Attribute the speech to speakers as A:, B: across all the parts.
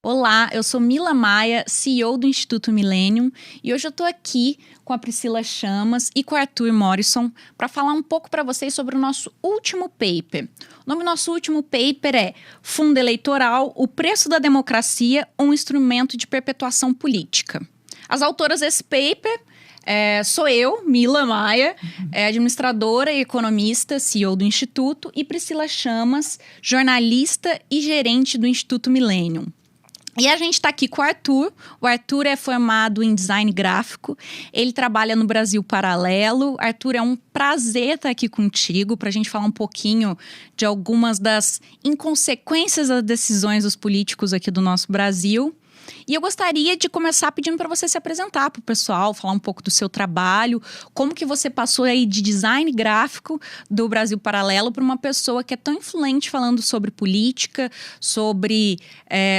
A: Olá, eu sou Mila Maia, CEO do Instituto Millennium, e hoje eu estou aqui com a Priscila Chamas e com o Arthur Morrison para falar um pouco para vocês sobre o nosso último paper. O nome do nosso último paper é Fundo Eleitoral, o preço da democracia, um instrumento de perpetuação política. As autoras desse paper sou eu, Mila Maia, administradora e economista, CEO do Instituto, e Priscila Chamas, jornalista e gerente do Instituto Millennium. E a gente está aqui com o Arthur. O Arthur é formado em design gráfico. Ele trabalha no Brasil Paralelo. Arthur, é um prazer estar aqui contigo para a gente falar um pouquinho de algumas das inconsequências das decisões dos políticos aqui do nosso Brasil. E eu gostaria de começar pedindo para você se apresentar para o pessoal, falar um pouco do seu trabalho, como que você passou aí de design gráfico do Brasil Paralelo para uma pessoa que é tão influente falando sobre política, sobre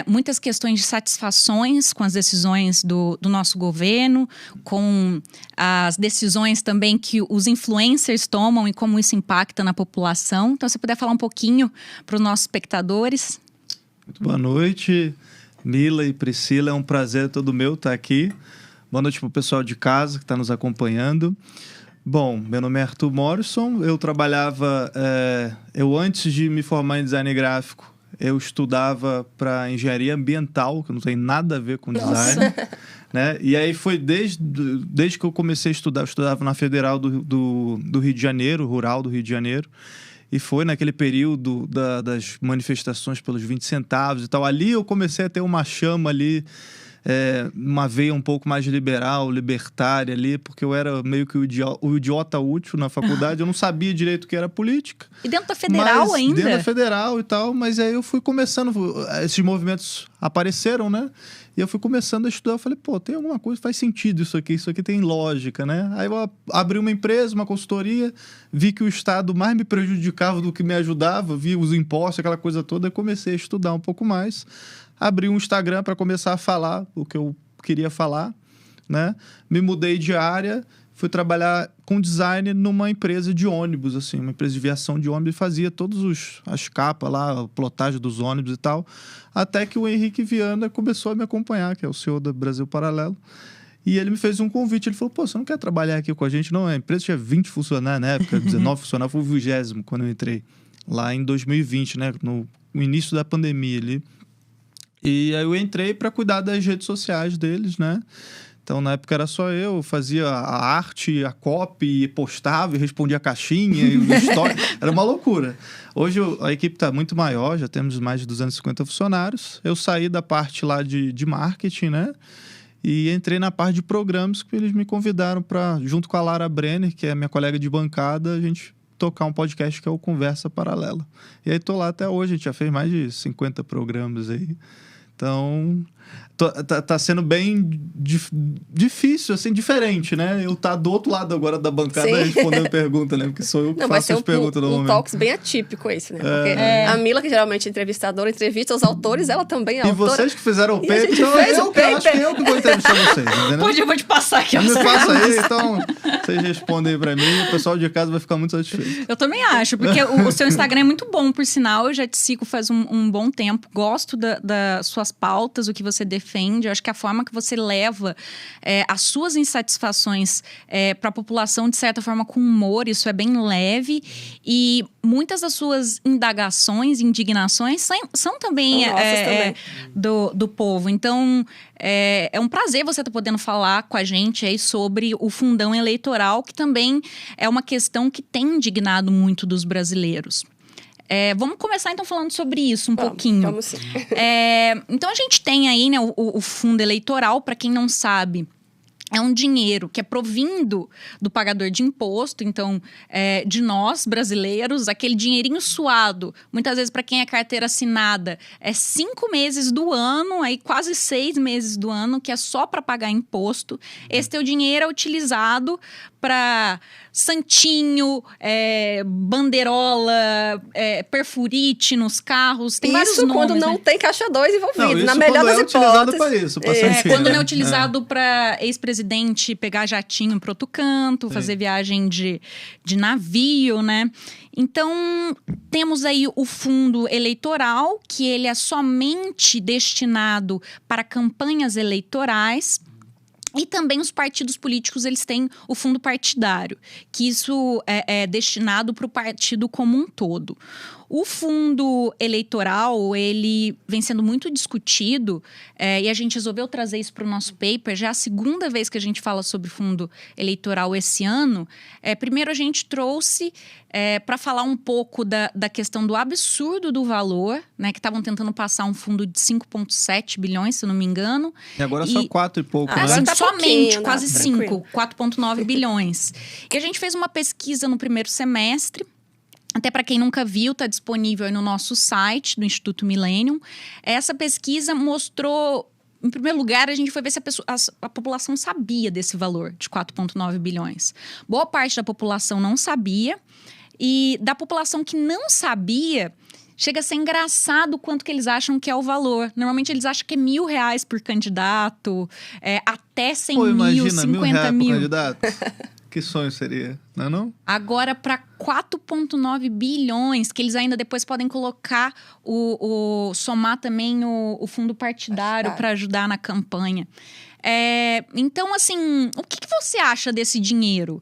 A: muitas questões de satisfações com as decisões do nosso governo, com as decisões também que os influencers tomam e como isso impacta na população. Então, se você puder falar um pouquinho para os nossos espectadores.
B: Muito boa noite, Mila e Priscila, é um prazer todo meu estar aqui. Boa noite para o pessoal de casa que está nos acompanhando. Bom, meu nome é Arthur Morrison, eu trabalhava... antes de me formar em design gráfico, eu estudava para engenharia ambiental, que não tem nada a ver com design. Né? E aí foi desde que eu comecei a estudar, eu estudava na Federal do Rio de Janeiro, rural do Rio de Janeiro. E foi naquele período das manifestações pelos 20 centavos e tal. Ali eu comecei a ter uma chama ali, uma veia um pouco mais liberal, libertária ali, porque eu era meio que o idiota útil na faculdade. Eu não sabia direito o que era política.
A: E dentro da Federal ainda?
B: Dentro da Federal e tal. Mas aí eu fui começando, esses movimentos apareceram, né? E eu fui começando a estudar, eu falei, tem alguma coisa, faz sentido isso aqui tem lógica, né? Aí eu abri uma empresa, uma consultoria, vi que o Estado mais me prejudicava do que me ajudava, vi os impostos, aquela coisa toda, e comecei a estudar um pouco mais. Abri um Instagram para começar a falar o que eu queria falar, né? Me mudei de área, fui trabalhar com design numa empresa de ônibus, assim, uma empresa de viação de ônibus, e fazia todas as capas lá, a plotagem dos ônibus e tal, até que o Henrique Viana começou a me acompanhar, que é o CEO do Brasil Paralelo, e ele me fez um convite, ele falou, você não quer trabalhar aqui com a gente? Não, a empresa tinha 20 funcionários na época, 19 funcionários, foi o 20º quando eu entrei, lá em 2020, né, no início da pandemia ali. E aí eu entrei para cuidar das redes sociais deles, né? Então, na época era só eu fazia a arte, a copy, postava e respondia a caixinha, e o story. Era uma loucura. Hoje a equipe está muito maior, já temos mais de 250 funcionários. Eu saí da parte lá de marketing, né? E entrei na parte de programas, que eles me convidaram para, junto com a Lara Brenner, que é minha colega de bancada, a gente tocar um podcast que é o Conversa Paralela. E aí tô lá até hoje, a gente já fez mais de 50 programas aí. Então, tá sendo bem difícil, assim, diferente, né? Eu tá do outro lado agora da bancada respondendo pergunta, né? Porque sou eu que faço as perguntas no momento.
C: Talks bem atípico esse, né? Porque a Mila, que geralmente é entrevistadora, entrevista os autores, ela também é autora.
B: E vocês que fizeram o paper, então acho que eu que vou entrevistar vocês, entendeu?
A: Eu vou te passar aqui.
B: Me passa aí, então vocês respondem aí pra mim, o pessoal de casa vai ficar muito satisfeito.
A: Eu também acho, porque o seu Instagram é muito bom, por sinal, eu já te sigo faz um bom tempo, gosto das suas pautas, o que você defende, eu acho que a forma que você leva as suas insatisfações para a população, de certa forma, com humor, isso é bem leve, e muitas das suas indagações, indignações, são também, também. Do povo. Então, é um prazer você estar podendo falar com a gente aí sobre o fundão eleitoral, que também é uma questão que tem indignado muito dos brasileiros. Vamos começar, então, falando sobre isso pouquinho.
C: Vamos sim.
A: Então, a gente tem aí, né, o fundo eleitoral, para quem não sabe, é um dinheiro que é provindo do pagador de imposto, então, de nós, brasileiros, aquele dinheirinho suado, muitas vezes para quem é carteira assinada, 5 meses do ano, aí quase 6 meses do ano, que é só para pagar imposto. Esse teu dinheiro é utilizado para santinho, banderola, perfurite nos carros, tem vários nomes.
C: Isso quando não tem caixa 2 envolvido,
B: não,
C: na melhor das hipóteses.
B: Para isso,
A: quando não é utilizado para ex-presidente presidente pegar jatinho para outro canto, fazer viagem de navio, né? Então, temos aí o fundo eleitoral, que ele é somente destinado para campanhas eleitorais. E também os partidos políticos, eles têm o fundo partidário, que isso é destinado para o partido como um todo. O fundo eleitoral, ele vem sendo muito discutido e a gente resolveu trazer isso para o nosso paper. Já é a segunda vez que a gente fala sobre fundo eleitoral esse ano. Primeiro, a gente trouxe para falar um pouco da questão do absurdo do valor, né? Que estavam tentando passar um fundo de 5,7 bilhões, se eu não me engano.
B: E agora só 4 e pouco, né?
A: Assim,
C: Tá
A: somente, quase
C: tranquilo.
A: 5, 4,9 bilhões. E a gente fez uma pesquisa no primeiro semestre. Até para quem nunca viu, está disponível aí no nosso site do Instituto Millennium. Essa pesquisa mostrou, em primeiro lugar, a gente foi ver se a população sabia desse valor de 4,9 bilhões. Boa parte da população não sabia. E da população que não sabia, chega a ser engraçado o quanto que eles acham que é o valor. Normalmente eles acham que é R$1.000 por candidato, até 100
B: Pô,
A: mil,
B: imagina,
A: 50
B: R$1.000
A: mil.
B: por candidato. Que sonho seria, não é não?
A: Agora, para 4,9 bilhões, que eles ainda depois podem colocar, somar também o fundo partidário para ajudar na campanha. Então, assim, o que você acha desse dinheiro?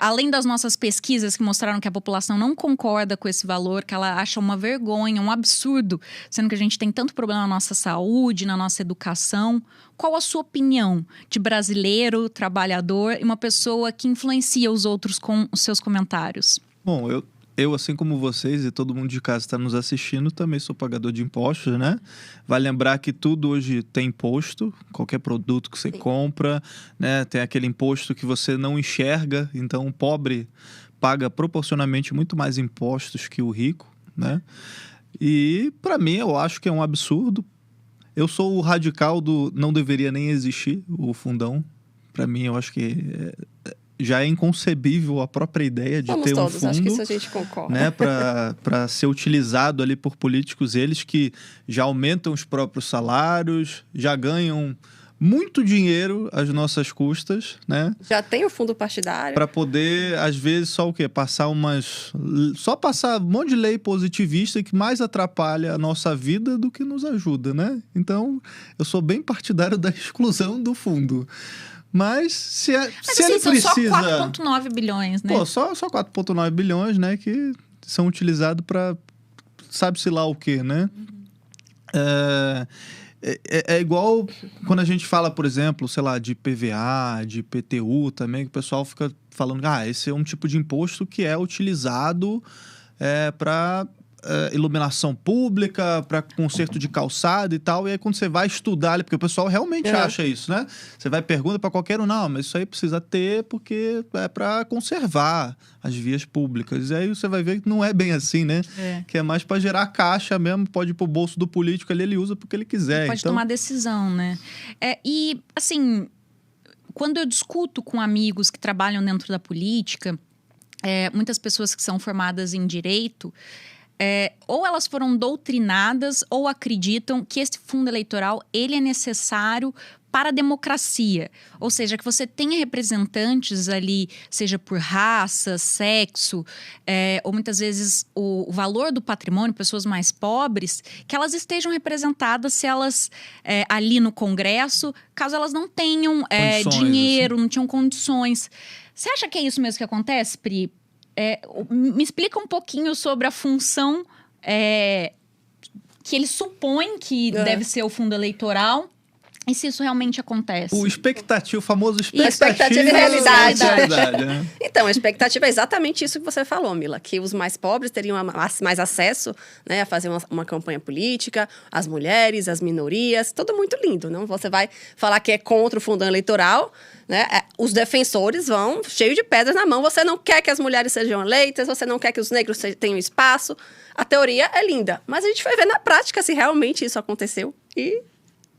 A: Além das nossas pesquisas que mostraram que a população não concorda com esse valor, que ela acha uma vergonha, um absurdo, sendo que a gente tem tanto problema na nossa saúde, na nossa educação. Qual a sua opinião de brasileiro, trabalhador e uma pessoa que influencia os outros com os seus comentários?
B: Bom, eu, assim como vocês e todo mundo de casa está nos assistindo, também sou pagador de impostos, né? Vai lembrar que tudo hoje tem imposto, qualquer produto que você compra, né? Tem aquele imposto que você não enxerga, então o pobre paga proporcionalmente muito mais impostos que o rico, né? E, para mim, eu acho que é um absurdo. Eu sou o radical do não deveria nem existir o fundão. Para mim, eu acho que já é inconcebível a própria ideia de ter um fundo,
C: acho que isso a gente concorda.
B: né, para ser utilizado ali por políticos, eles que já aumentam os próprios salários, já ganham muito dinheiro às nossas custas, né?
C: Já tem o fundo partidário.
B: Para poder, às vezes, só o quê? Passar um monte de lei positivista que mais atrapalha a nossa vida do que nos ajuda, né? Então, eu sou bem partidário da exclusão do fundo. Mas se ele precisa...
A: São só 4,9 bilhões, né?
B: Pô, só 4,9 bilhões, né? Que são utilizados para sabe-se lá o quê, né? É igual quando a gente fala, por exemplo, sei lá, de PVA, de IPTU também, que o pessoal fica falando, esse é um tipo de imposto que é utilizado para iluminação pública, para conserto de calçada e tal. E aí quando você vai estudar, porque o pessoal realmente acha isso, né? Você vai e pergunta para qualquer um, não, mas isso aí precisa ter porque é para conservar as vias públicas. E aí você vai ver que não é bem assim, né? Que é mais para gerar caixa mesmo, pode ir pro bolso do político ali, ele usa porque ele quiser.
A: Ele pode tomar decisão, né? E, assim, quando eu discuto com amigos que trabalham dentro da política, muitas pessoas que são formadas em direito, ou elas foram doutrinadas ou acreditam que esse fundo eleitoral ele é necessário para a democracia. Ou seja, que você tenha representantes ali, seja por raça, sexo, ou muitas vezes o valor do patrimônio, pessoas mais pobres, que elas estejam representadas se elas ali no Congresso, caso elas não tenham dinheiro, assim. Não tinham condições. Você acha que é isso mesmo que acontece, Pri? Me explica um pouquinho sobre a função que eles supõem que deve ser o fundo eleitoral e se isso realmente acontece.
B: O famoso expectativa
C: e realidade.
B: Né?
C: Então, a expectativa é exatamente isso que você falou, Mila, que os mais pobres teriam mais acesso, né, a fazer uma campanha política, as mulheres, as minorias, tudo muito lindo, não? Você vai falar que é contra o fundão eleitoral, né? Os defensores vão cheio de pedras na mão. Você não quer que as mulheres sejam eleitas, você não quer que os negros tenham espaço. A teoria é linda, mas a gente foi ver na prática se realmente isso aconteceu e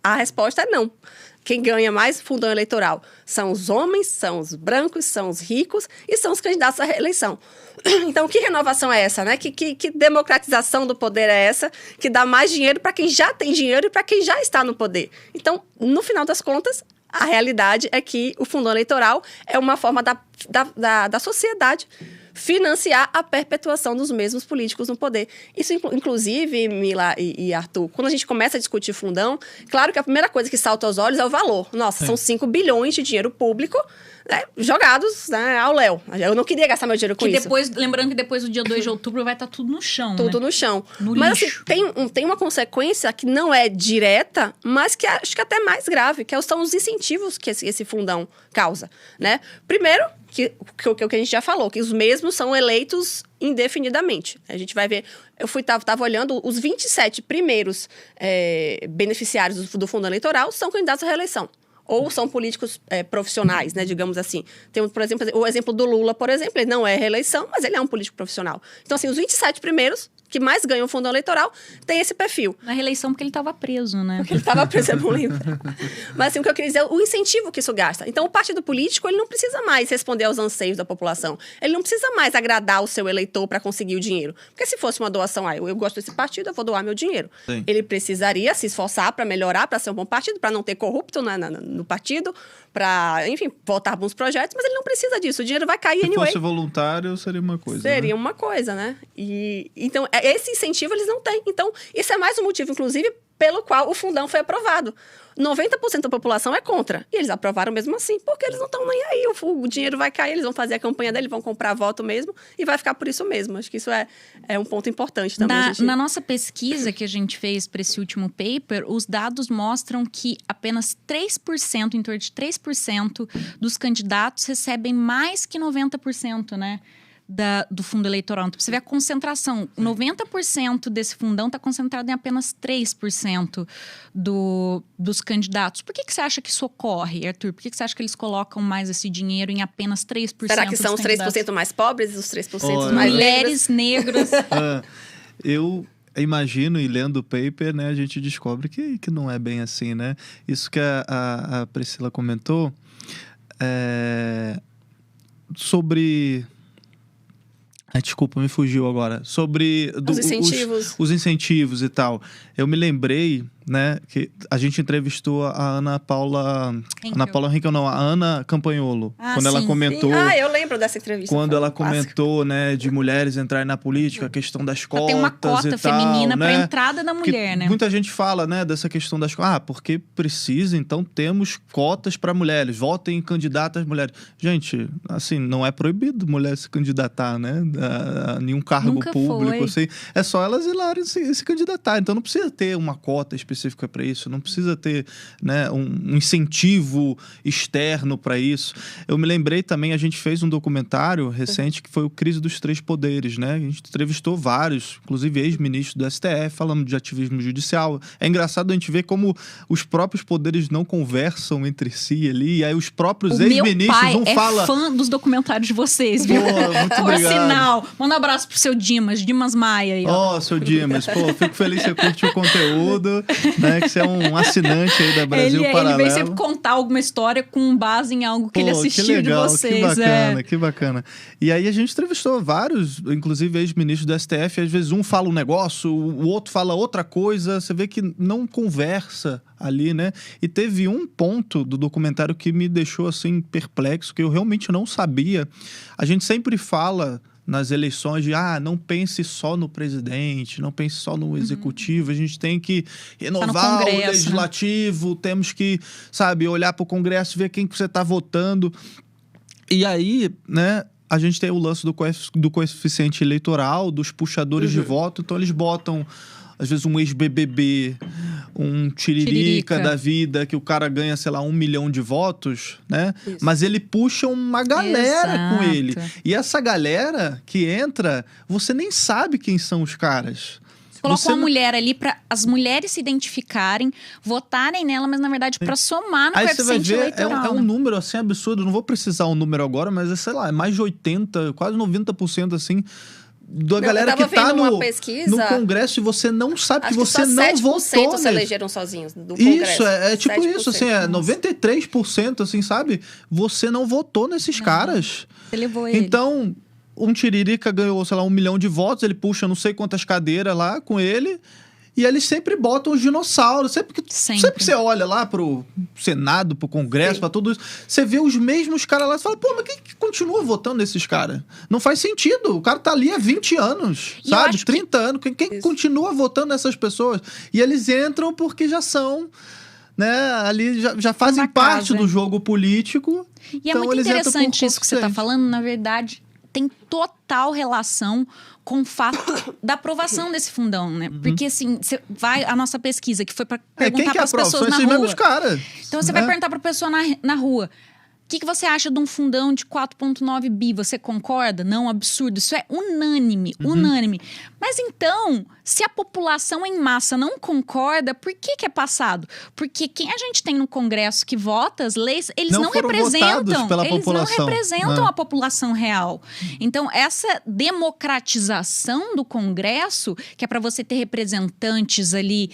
C: a resposta é não. Quem ganha mais fundão eleitoral são os homens, são os brancos, são os ricos e são os candidatos à reeleição. Então, que renovação é essa, né? Que democratização do poder é essa que dá mais dinheiro para quem já tem dinheiro e para quem já está no poder? Então, no final das contas, A realidade é que o fundo eleitoral é uma forma da sociedade financiar a perpetuação dos mesmos políticos no poder. Isso, inclusive, Mila e Arthur, quando a gente começa a discutir fundão, claro que a primeira coisa que salta aos olhos é o valor. Nossa, são 5 bilhões de dinheiro público, né, jogados, né, ao léu. Eu não queria gastar meu dinheiro com isso.
A: Lembrando que depois do dia 2 de outubro vai estar tudo no chão,
C: Tudo
A: né?
C: no chão.
A: No
C: mas
A: lixo.
C: assim, tem uma consequência que não é direta, mas que acho que até mais grave, que são os incentivos que esse fundão causa, né? Primeiro, que a gente já falou, que os mesmos são eleitos indefinidamente. A gente vai ver... Eu tava olhando, os 27 primeiros beneficiários do fundo eleitoral são candidatos à reeleição. Ou são políticos profissionais, né, digamos assim. Tem, por exemplo, o exemplo do Lula, por exemplo, ele não é reeleição, mas ele é um político profissional. Então, assim, os 27 primeiros, que mais ganham o fundo eleitoral, tem esse perfil.
A: Na reeleição porque ele estava preso, né?
C: Porque ele estava preso, eu não lembro. Mas, assim, o que eu queria dizer é o incentivo que isso gasta. Então, o partido político, ele não precisa mais responder aos anseios da população. Ele não precisa mais agradar o seu eleitor para conseguir o dinheiro. Porque se fosse uma doação, eu gosto desse partido, eu vou doar meu dinheiro.
B: Sim.
C: Ele precisaria se esforçar para melhorar, para ser um bom partido, para não ter corrupto no partido, para, enfim, votar bons projetos, mas ele não precisa disso. O dinheiro vai cair
B: Se
C: anyway.
B: fosse voluntário, seria uma coisa.
C: Seria
B: né?
C: uma coisa, né? Então, esse incentivo eles não têm. Então, isso é mais um motivo, inclusive, pelo qual o fundão foi aprovado. 90% da população é contra. E eles aprovaram mesmo assim, porque eles não estão nem aí. O dinheiro vai cair, eles vão fazer a campanha dele, vão comprar voto mesmo, e vai ficar por isso mesmo. Acho que isso é um ponto importante também.
A: Na nossa pesquisa que a gente fez para esse último paper, os dados mostram que apenas 3%, em torno de 3% dos candidatos recebem mais que 90%, né? Do fundo eleitoral. Então, você vê a concentração. 90% desse fundão está concentrado em apenas 3% dos candidatos. Por que você acha que isso ocorre, Arthur? Por que você acha que eles colocam mais esse dinheiro em apenas 3%?
C: Será que são os 3% mais pobres e os 3% mais
A: mulheres negras?
B: Eu imagino, e lendo o paper, né, a gente descobre que não é bem assim, né? Isso que a Priscila comentou sobre... desculpa, me fugiu agora. Sobre
C: os incentivos.
B: Os incentivos e tal. Eu me lembrei, né, que a gente entrevistou a Ana Paula Henkel, não, a Ana Campanholo. Quando ela comentou...
C: eu lembro dessa entrevista.
B: Quando ela comentou, né, de mulheres entrarem na política, a questão das cotas
A: tem uma cota
B: e
A: feminina
B: tal,
A: para
B: né?
A: entrada da mulher, né?
B: Muita gente fala, né, dessa questão das cotas. Porque precisa, então temos cotas para mulheres. Votem em candidatas mulheres. Gente, assim, não é proibido mulher se candidatar, né? A nenhum cargo
A: Nunca
B: público,
A: foi.
B: assim. É só elas ir lá se candidatar. Então não precisa ter uma cota específica para isso, não precisa ter, né, um incentivo externo para isso. Eu me lembrei também, a gente fez um documentário recente que foi o Crise dos Três Poderes, né? A gente entrevistou vários, inclusive ex-ministros do STF, falando de ativismo judicial. É engraçado a gente ver como os próprios poderes não conversam entre si ali, e aí os próprios ex-ministros
A: um fala... fã dos documentários de vocês, viu?
B: Pô, muito
A: Por
B: obrigado.
A: sinal, manda um abraço pro seu Dimas Maia aí, ó.
B: Seu Dimas, pô, fico feliz que você curte o conteúdo, né? Que você é um assinante aí da Brasil Paralelo.
A: Ele vem sempre contar alguma história com base em algo que ele assistiu
B: que legal,
A: de vocês.
B: Que bacana, que bacana. E aí a gente entrevistou vários, inclusive ex-ministros do STF, às vezes um fala um negócio, o outro fala outra coisa, você vê que não conversa ali, né? E teve um ponto do documentário que me deixou, assim, perplexo, que eu realmente não sabia. A gente sempre fala nas eleições de, não pense só no presidente, não pense só no executivo, a gente tem que renovar o legislativo, né? Temos que, sabe, olhar para o Congresso, ver quem que você está votando. E aí, né, a gente tem o lance do coeficiente eleitoral, dos puxadores de voto, então eles botam, às vezes, um ex-BBB, um tiririca da vida, que o cara ganha, sei lá, 1 milhão de votos, né? Isso. Mas ele puxa uma galera com ele. E essa galera que entra, você nem sabe quem são os caras.
A: Coloca uma mulher ali para as mulheres se identificarem, votarem nela, mas na verdade para somar no coeficiente eleitoral.
B: É um número assim absurdo, não vou precisar um número agora, mas sei lá, é mais de 80%, quase 90% assim, da galera que tá no Congresso e você não sabe que você não votou. 7%
C: se elegeram sozinhos do Congresso.
B: Isso, é tipo isso, assim, 93%, assim, sabe? Você não votou nesses caras.
A: Você levou ele.
B: Então, um tiririca ganhou, sei lá, 1 milhão de votos, ele puxa não sei quantas cadeiras lá com ele, E eles sempre botam os dinossauros. Sempre que você olha lá pro Senado, pro Congresso, pra tudo isso, você vê os mesmos caras lá e fala, pô, mas quem que continua votando nesses caras? Não faz sentido. O cara tá ali há 20 anos, sabe? 30 anos. Quem continua votando nessas pessoas? E eles entram porque já são... Né, ali já fazem parte do jogo político.
A: E então é muito interessante isso que você está falando, na verdade, tem total relação com o fato da aprovação desse fundão, né? Porque, assim, você vai... A nossa pesquisa, que foi para perguntar para as pessoas na rua.
B: Mesmos caras,
A: então, você vai perguntar para a pessoa na rua... O que você acha de um fundão de 4,9 bi? Você concorda? Não, absurdo. Isso é unânime, unânime. Mas então, se a população em massa não concorda, por que é passado? Porque quem a gente tem no Congresso que vota as leis, eles não representam. Eles não representam a população real. Então, essa democratização do Congresso, que é para você ter representantes ali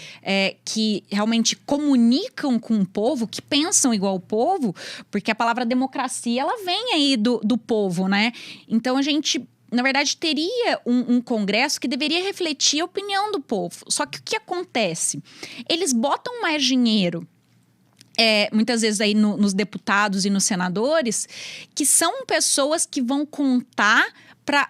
A: que realmente comunicam com o povo, que pensam igual ao povo, porque a palavra democracia, ela vem aí do povo, né? Então, a gente, na verdade, teria um Congresso que deveria refletir a opinião do povo. Só que o que acontece? Eles botam mais dinheiro, muitas vezes aí nos deputados e nos senadores, que são pessoas que vão contar para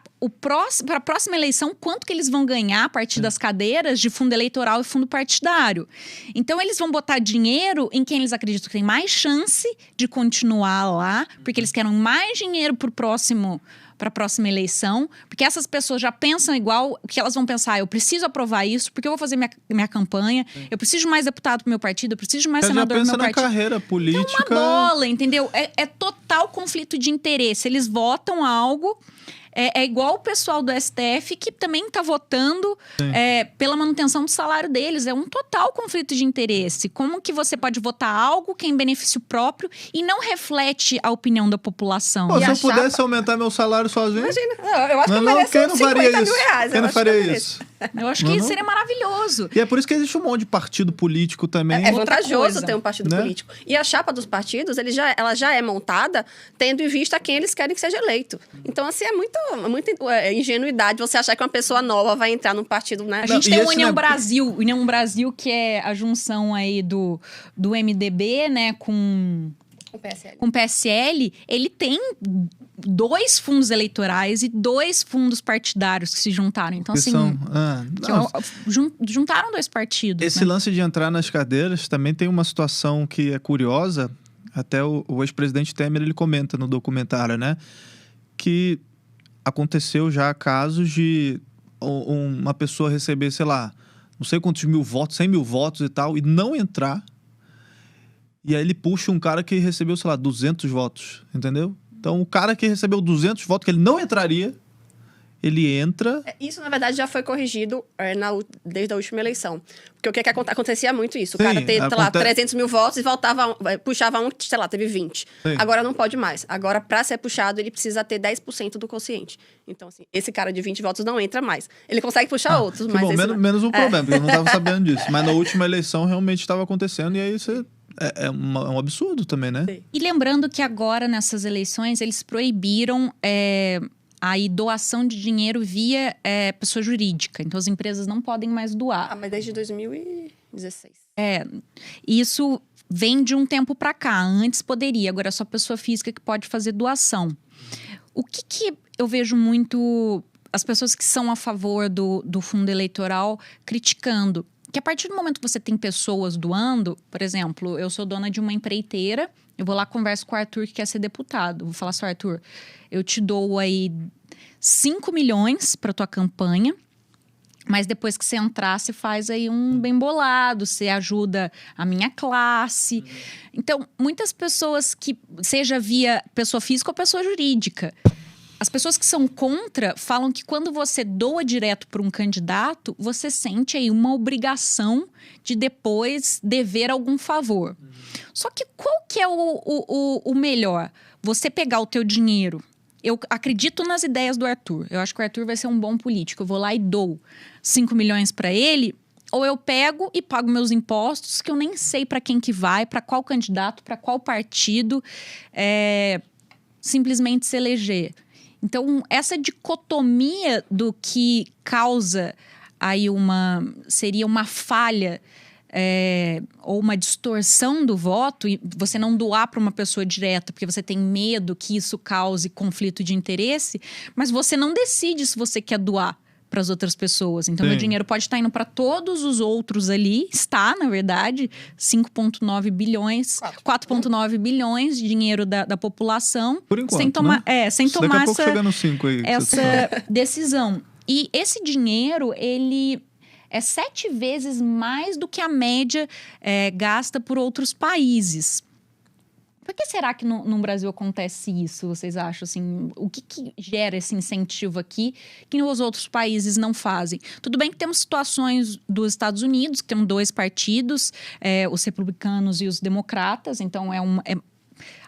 A: a próxima eleição quanto que eles vão ganhar a partir das cadeiras de fundo eleitoral e fundo partidário. Então, eles vão botar dinheiro em quem eles acreditam que tem mais chance de continuar lá, porque eles querem mais dinheiro para a próxima eleição, porque essas pessoas já pensam igual, que elas vão pensar, eu preciso aprovar isso, porque eu vou fazer minha campanha, eu preciso de mais deputado pro meu partido, eu preciso de mais senador pro meu partido.
B: Na carreira política.
A: É uma bola, entendeu? É total conflito de interesse. Eles votam algo... É igual o pessoal do STF que também está votando pela manutenção do salário deles. É um total conflito de interesse. Como que você pode votar algo que é em benefício próprio e não reflete a opinião da população?
B: Pô, se eu pudesse aumentar meu salário sozinho...
C: Imagina, eu acho que eu mereço uns 50 mil reais.
B: Quem não faria isso?
A: Eu acho que seria maravilhoso.
B: E é por isso que existe um monte de partido político também.
C: É vantajoso ter um partido político. E a chapa dos partidos, ela já é montada tendo em vista quem eles querem que seja eleito. Então, assim, é muita ingenuidade você achar que uma pessoa nova vai entrar num partido, né?
A: A gente tem o União Brasil, que é a junção aí do MDB, né, com o PSL. Ele tem 2 fundos eleitorais e 2 fundos partidários que se juntaram. Então, assim, juntaram 2 partidos.
B: Esse lance de entrar nas cadeiras também tem uma situação que é curiosa. Até o ex-presidente Temer, ele comenta no documentário, né? Que aconteceu já casos de uma pessoa receber, sei lá, não sei quantos mil votos, 100 mil votos e tal, e não entrar. E aí ele puxa um cara que recebeu, sei lá, 200 votos, entendeu? Então, o cara que recebeu 200 votos, que ele não entraria, ele entra...
C: Isso, na verdade, já foi corrigido desde a última eleição. Porque o que acontecia muito isso. O cara teve, sei lá, 300 mil votos e puxava um, sei lá, teve 20. Sim. Agora não pode mais. Agora, para ser puxado, ele precisa ter 10% do quociente. Então, assim, esse cara de 20 votos não entra mais. Ele consegue puxar outros, mas...
B: Bom, menos um problema, porque eu não estava sabendo disso. Mas na última eleição, realmente estava acontecendo, e aí você... É um absurdo também, né?
A: Sim. E lembrando que agora, nessas eleições, eles proibiram a doação de dinheiro via pessoa jurídica. Então, as empresas não podem mais doar.
C: Mas desde 2016.
A: Isso vem de um tempo para cá. Antes poderia, agora é só pessoa física que pode fazer doação. O que eu vejo muito as pessoas que são a favor do fundo eleitoral criticando? Que a partir do momento que você tem pessoas doando, por exemplo, eu sou dona de uma empreiteira, eu vou lá converso com o Arthur que quer ser deputado. Vou falar assim, Arthur, eu te dou aí 5 milhões para tua campanha, mas depois que você entrar, você faz aí um bem bolado, você ajuda a minha classe. Então, muitas pessoas que, seja via pessoa física ou pessoa jurídica, as pessoas que são contra falam que quando você doa direto para um candidato, você sente aí uma obrigação de depois dever algum favor. Só que qual que é o melhor? Você pegar o teu dinheiro. Eu acredito nas ideias do Arthur. Eu acho que o Arthur vai ser um bom político. Eu vou lá e dou 5 milhões para ele, ou eu pego e pago meus impostos, que eu nem sei para quem que vai, para qual candidato, para qual partido, simplesmente se eleger. Então, essa dicotomia do que causa aí seria uma falha ou uma distorção do voto, e você não doar para uma pessoa direta porque você tem medo que isso cause conflito de interesse, mas você não decide se você quer doar para as outras pessoas. Então, meu dinheiro pode estar indo para todos os outros ali. Está, na verdade, 5,9 bilhões, 4,9 bilhões de dinheiro da população.
B: Por enquanto,
A: sem tomar, sem tomar
B: daqui a pouco chega no 5 aí,
A: essa decisão. E esse dinheiro, ele é 7 vezes mais do que a média gasta por outros países. Por que será que no Brasil acontece isso, vocês acham? Assim, o que gera esse incentivo aqui que os outros países não fazem? Tudo bem que temos situações dos Estados Unidos, que tem 2 partidos, os republicanos e os democratas, então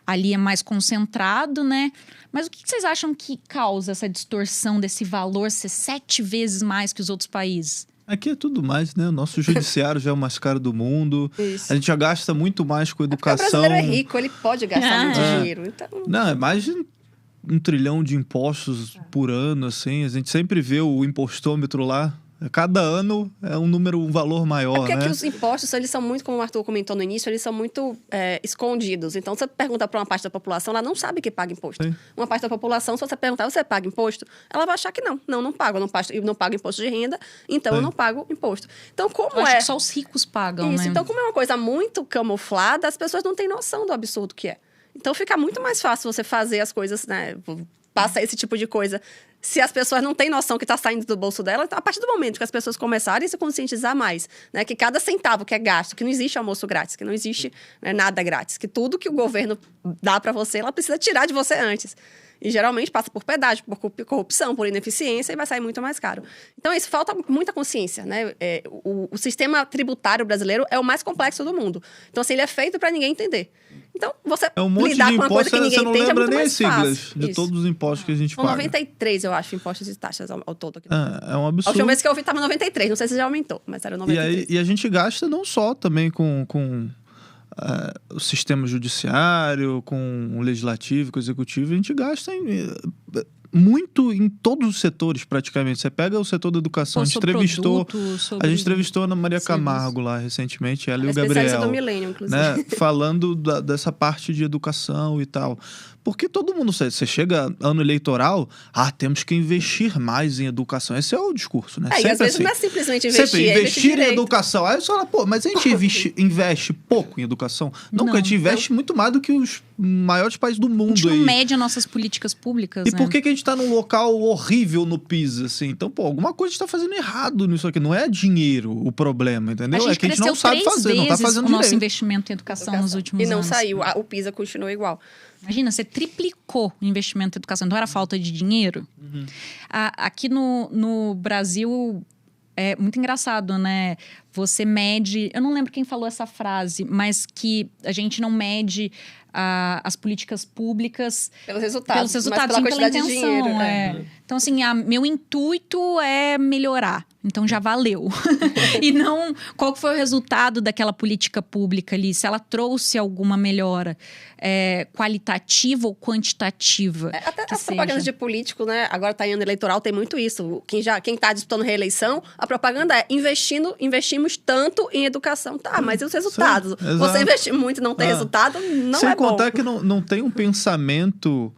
A: ali é mais concentrado, né? Mas o que vocês acham que causa essa distorção desse valor ser 7 vezes mais que os outros países?
B: Aqui é tudo mais, né? O nosso judiciário já é o mais caro do mundo.
C: Isso.
B: A gente já gasta muito mais com educação.
C: Porque o brasileiro é rico, ele pode gastar muito dinheiro. Então...
B: Não, é mais de 1 trilhão de impostos por ano, assim. A gente sempre vê o impostômetro lá. Cada ano é um valor maior,
C: porque
B: né?
C: aqui os impostos, eles são muito, como o Arthur comentou no início, eles são muito escondidos. Então, você pergunta para uma parte da população, ela não sabe que paga imposto.
B: Sim.
C: Uma parte da população, se você perguntar, você paga imposto? Ela vai achar que não pago. Eu não pago imposto de renda, então eu não pago imposto. Então,
A: eu acho que só os ricos pagam,
C: isso,
A: né?
C: então, como é uma coisa muito camuflada, as pessoas não têm noção do absurdo que é. Então, fica muito mais fácil você fazer as coisas, né? Passa esse tipo de coisa. Se as pessoas não têm noção que está saindo do bolso dela, então, a partir do momento que as pessoas começarem a se conscientizar mais, né, que cada centavo que é gasto, que não existe almoço grátis, que não existe nada grátis, que tudo que o governo dá para você, ela precisa tirar de você antes. E geralmente passa por pedágio, por corrupção, por ineficiência e vai sair muito mais caro. Então, isso falta muita consciência, né? O sistema tributário brasileiro é o mais complexo do mundo. Então, assim, ele é feito para ninguém entender. Então, você lidar com uma coisa que ninguém entende é muito mais fácil. Você não lembra nem as siglas de todos os impostos que a gente paga. 93, eu acho, impostos e taxas ao todo aqui.
B: É um absurdo.
C: A última vez que eu ouvi estava 93, não sei se já aumentou, mas era 93.
B: E a gente gasta não só também com o sistema judiciário, com o legislativo, com o executivo, a gente gasta muito em todos os setores, praticamente. Você pega o setor da educação, a gente entrevistou a Ana Maria Camargo lá recentemente, ela e o Gabriel.
C: Do Milênio, inclusive.
B: Né, falando dessa parte de educação e tal. Porque todo mundo, você chega ano eleitoral, temos que investir mais em educação. Esse é o discurso, né?
C: E às vezes
B: assim.
C: não é simplesmente investir,
B: sempre investir em educação. Aí você fala, mas a gente investe pouco em educação? Não, porque a gente investe muito mais do que os maiores países do mundo. A gente
A: não mede nossas políticas públicas,
B: E por que a gente tá num local horrível no PISA, assim? Então, alguma coisa a gente tá fazendo errado nisso aqui. Não é dinheiro o problema, entendeu? É que a gente não sabe fazer, não tá fazendo
A: o nosso investimento em educação nos últimos anos.
C: E não saiu, o PISA continua igual.
A: Imagina, você triplicou o investimento em educação. Então, era falta de dinheiro? Aqui no Brasil, é muito engraçado, né? Você mede... Eu não lembro quem falou essa frase, mas que a gente não mede as políticas públicas...
C: Pelos resultados,
A: mas
C: pela quantidade de dinheiro.
A: Então, assim, meu intuito é melhorar. Então, já valeu. E não qual foi o resultado daquela política pública ali. Se ela trouxe alguma melhora qualitativa ou quantitativa.
C: Até as propagandas de político, né? Agora tá em ano eleitoral, tem muito isso. Quem tá disputando reeleição, a propaganda é investimos tanto em educação. Tá, mas e os resultados?
B: Sim,
C: você investir muito e não ter resultado, não
B: Sem
C: é bom.
B: Sem contar que não tem um pensamento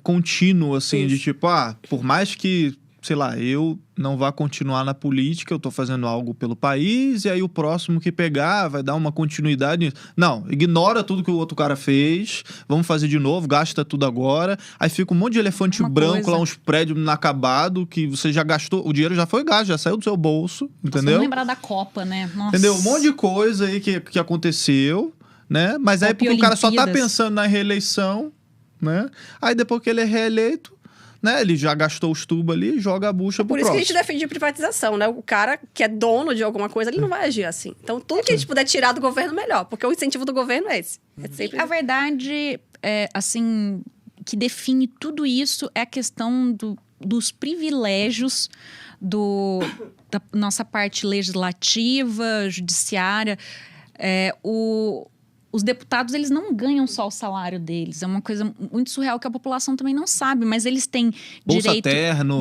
B: contínuo, assim, de tipo, por mais que, sei lá, eu não vá continuar na política, eu tô fazendo algo pelo país, e aí o próximo que pegar vai dar uma continuidade nisso. Não, ignora tudo que o outro cara fez, vamos fazer de novo, gasta tudo agora, aí fica um monte de elefante branco lá, uns prédios inacabados, que você já gastou, o dinheiro já foi gasto, já saiu do seu bolso, entendeu?
A: Vamos lembrar da Copa, né? Nossa.
B: Entendeu? Um monte de coisa aí que aconteceu, né? Mas aí porque o cara só tá pensando na reeleição, né? Aí depois que ele é reeleito, né? Ele já gastou os tubos ali, joga a bucha pro próximo.
C: Por isso que a gente defende privatização, né? O cara que é dono de alguma coisa, ele não vai agir assim. Então, tudo que a gente puder tirar do governo, melhor. Porque o incentivo do governo é esse.
A: A verdade, assim, que define tudo isso é a questão dos privilégios da nossa parte legislativa, judiciária. os deputados, eles não ganham só o salário deles. É uma coisa muito surreal que a população também não sabe. Mas eles têm direito...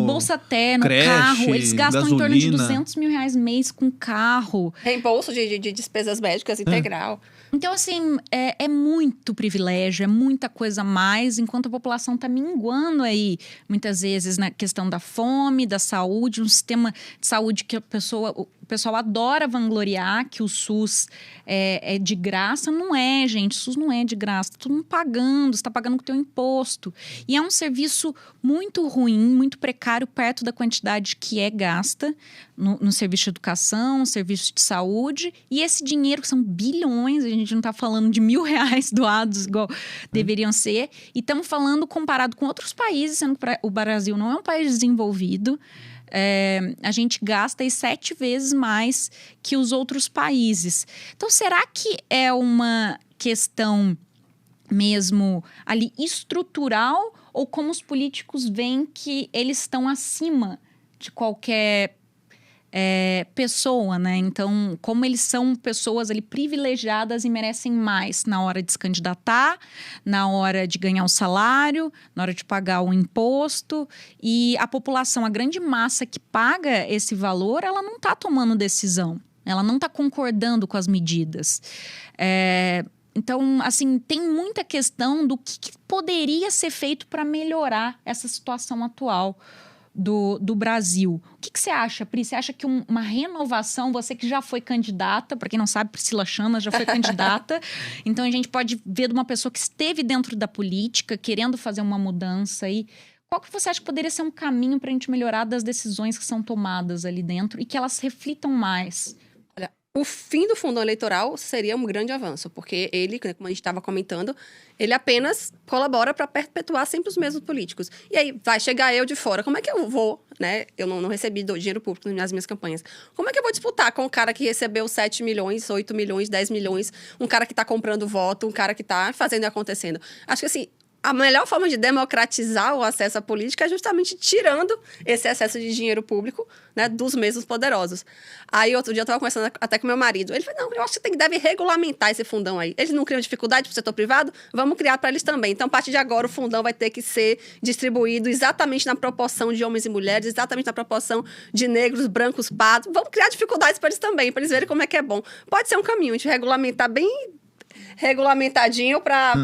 A: Bolsa terno,
B: creche,
A: carro. Eles gastam
B: gasolina.
A: em torno de R$200 mil mês com carro.
C: Reembolso de despesas médicas integral.
A: Então, assim, é muito privilégio, é muita coisa a mais, enquanto a população está minguando aí, muitas vezes, na questão da fome, da saúde, um sistema de saúde que o pessoal adora vangloriar, que o SUS é de graça. Não é, gente, o SUS não é de graça, tá todo mundo pagando, você está pagando com o teu imposto. E é um serviço muito ruim, muito precário, perto da quantidade que é gasta no serviço de educação, no serviço de saúde. E esse dinheiro, que são bilhões, a gente não está falando de R$1.000 doados igual deveriam ser. E estamos falando comparado com outros países, sendo que o Brasil não é um país desenvolvido. A gente gasta aí 7 vezes mais que os outros países. Então, será que é uma questão mesmo ali estrutural, ou como os políticos veem que eles estão acima de qualquer pessoa, né? Então, como eles são pessoas ali privilegiadas e merecem mais na hora de se candidatar, na hora de ganhar o salário, na hora de pagar o imposto, e a população, a grande massa que paga esse valor, ela não está tomando decisão, ela não está concordando com as medidas. Então, assim, tem muita questão do que poderia ser feito para melhorar essa situação atual do Brasil. O que você acha, Pri? Você acha que uma renovação, você que já foi candidata, para quem não sabe, Priscila Chamas já foi candidata, então a gente pode ver de uma pessoa que esteve dentro da política, querendo fazer uma mudança aí. Qual que você acha que poderia ser um caminho para a gente melhorar das decisões que são tomadas ali dentro e que elas reflitam mais?
C: Olha, o fim do fundão eleitoral seria um grande avanço, porque ele, como a gente estava comentando, ele apenas colabora para perpetuar sempre os mesmos políticos. E aí vai chegar eu de fora, como é que eu vou, né? Eu não recebi dinheiro público nas minhas campanhas. Como é que eu vou disputar com um cara que recebeu 7 milhões, 8 milhões, 10 milhões, um cara que está comprando voto, um cara que está fazendo e acontecendo? Acho que assim, a melhor forma de democratizar o acesso à política é justamente tirando esse excesso de dinheiro público, né, dos mesmos poderosos. Aí, outro dia, eu estava conversando até com meu marido. Ele falou, não, eu acho que deve regulamentar esse fundão aí. Eles não criam dificuldade para o setor privado? Vamos criar para eles também. Então, a partir de agora, o fundão vai ter que ser distribuído exatamente na proporção de homens e mulheres, exatamente na proporção de negros, brancos, pardos. Vamos criar dificuldades para eles também, para eles verem como é que é bom. Pode ser um caminho, a gente regulamentar bem regulamentadinho para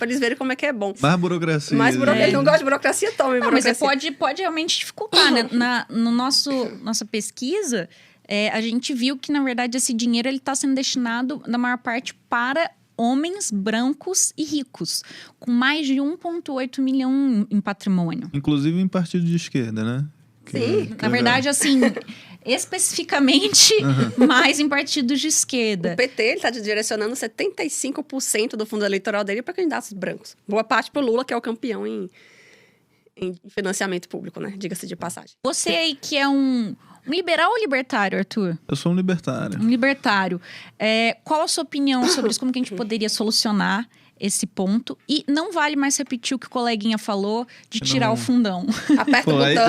C: eles verem como é que é bom.
B: Mais burocracia.
C: Ele não gosta de burocracia, tome burocracia.
A: Mas pode realmente dificultar, né? Nossa pesquisa, a gente viu que, na verdade, esse dinheiro está sendo destinado, na maior parte, para homens brancos e ricos, com mais de 1,8 milhão em patrimônio.
B: Inclusive em partido de esquerda, né?
C: Sim.
A: Na verdade, assim, especificamente mais em partidos de esquerda.
C: O PT está direcionando 75% do fundo eleitoral dele para candidatos brancos. Boa parte para o Lula, que é o campeão em financiamento público, né? Diga-se de passagem.
A: Você aí que é um liberal ou libertário, Arthur?
B: Eu sou um libertário.
A: Um libertário. Qual a sua opinião sobre isso? Como que a gente poderia solucionar esse ponto? E não vale mais repetir o que o coleguinha falou de tirar o fundão.
C: Aperta o botão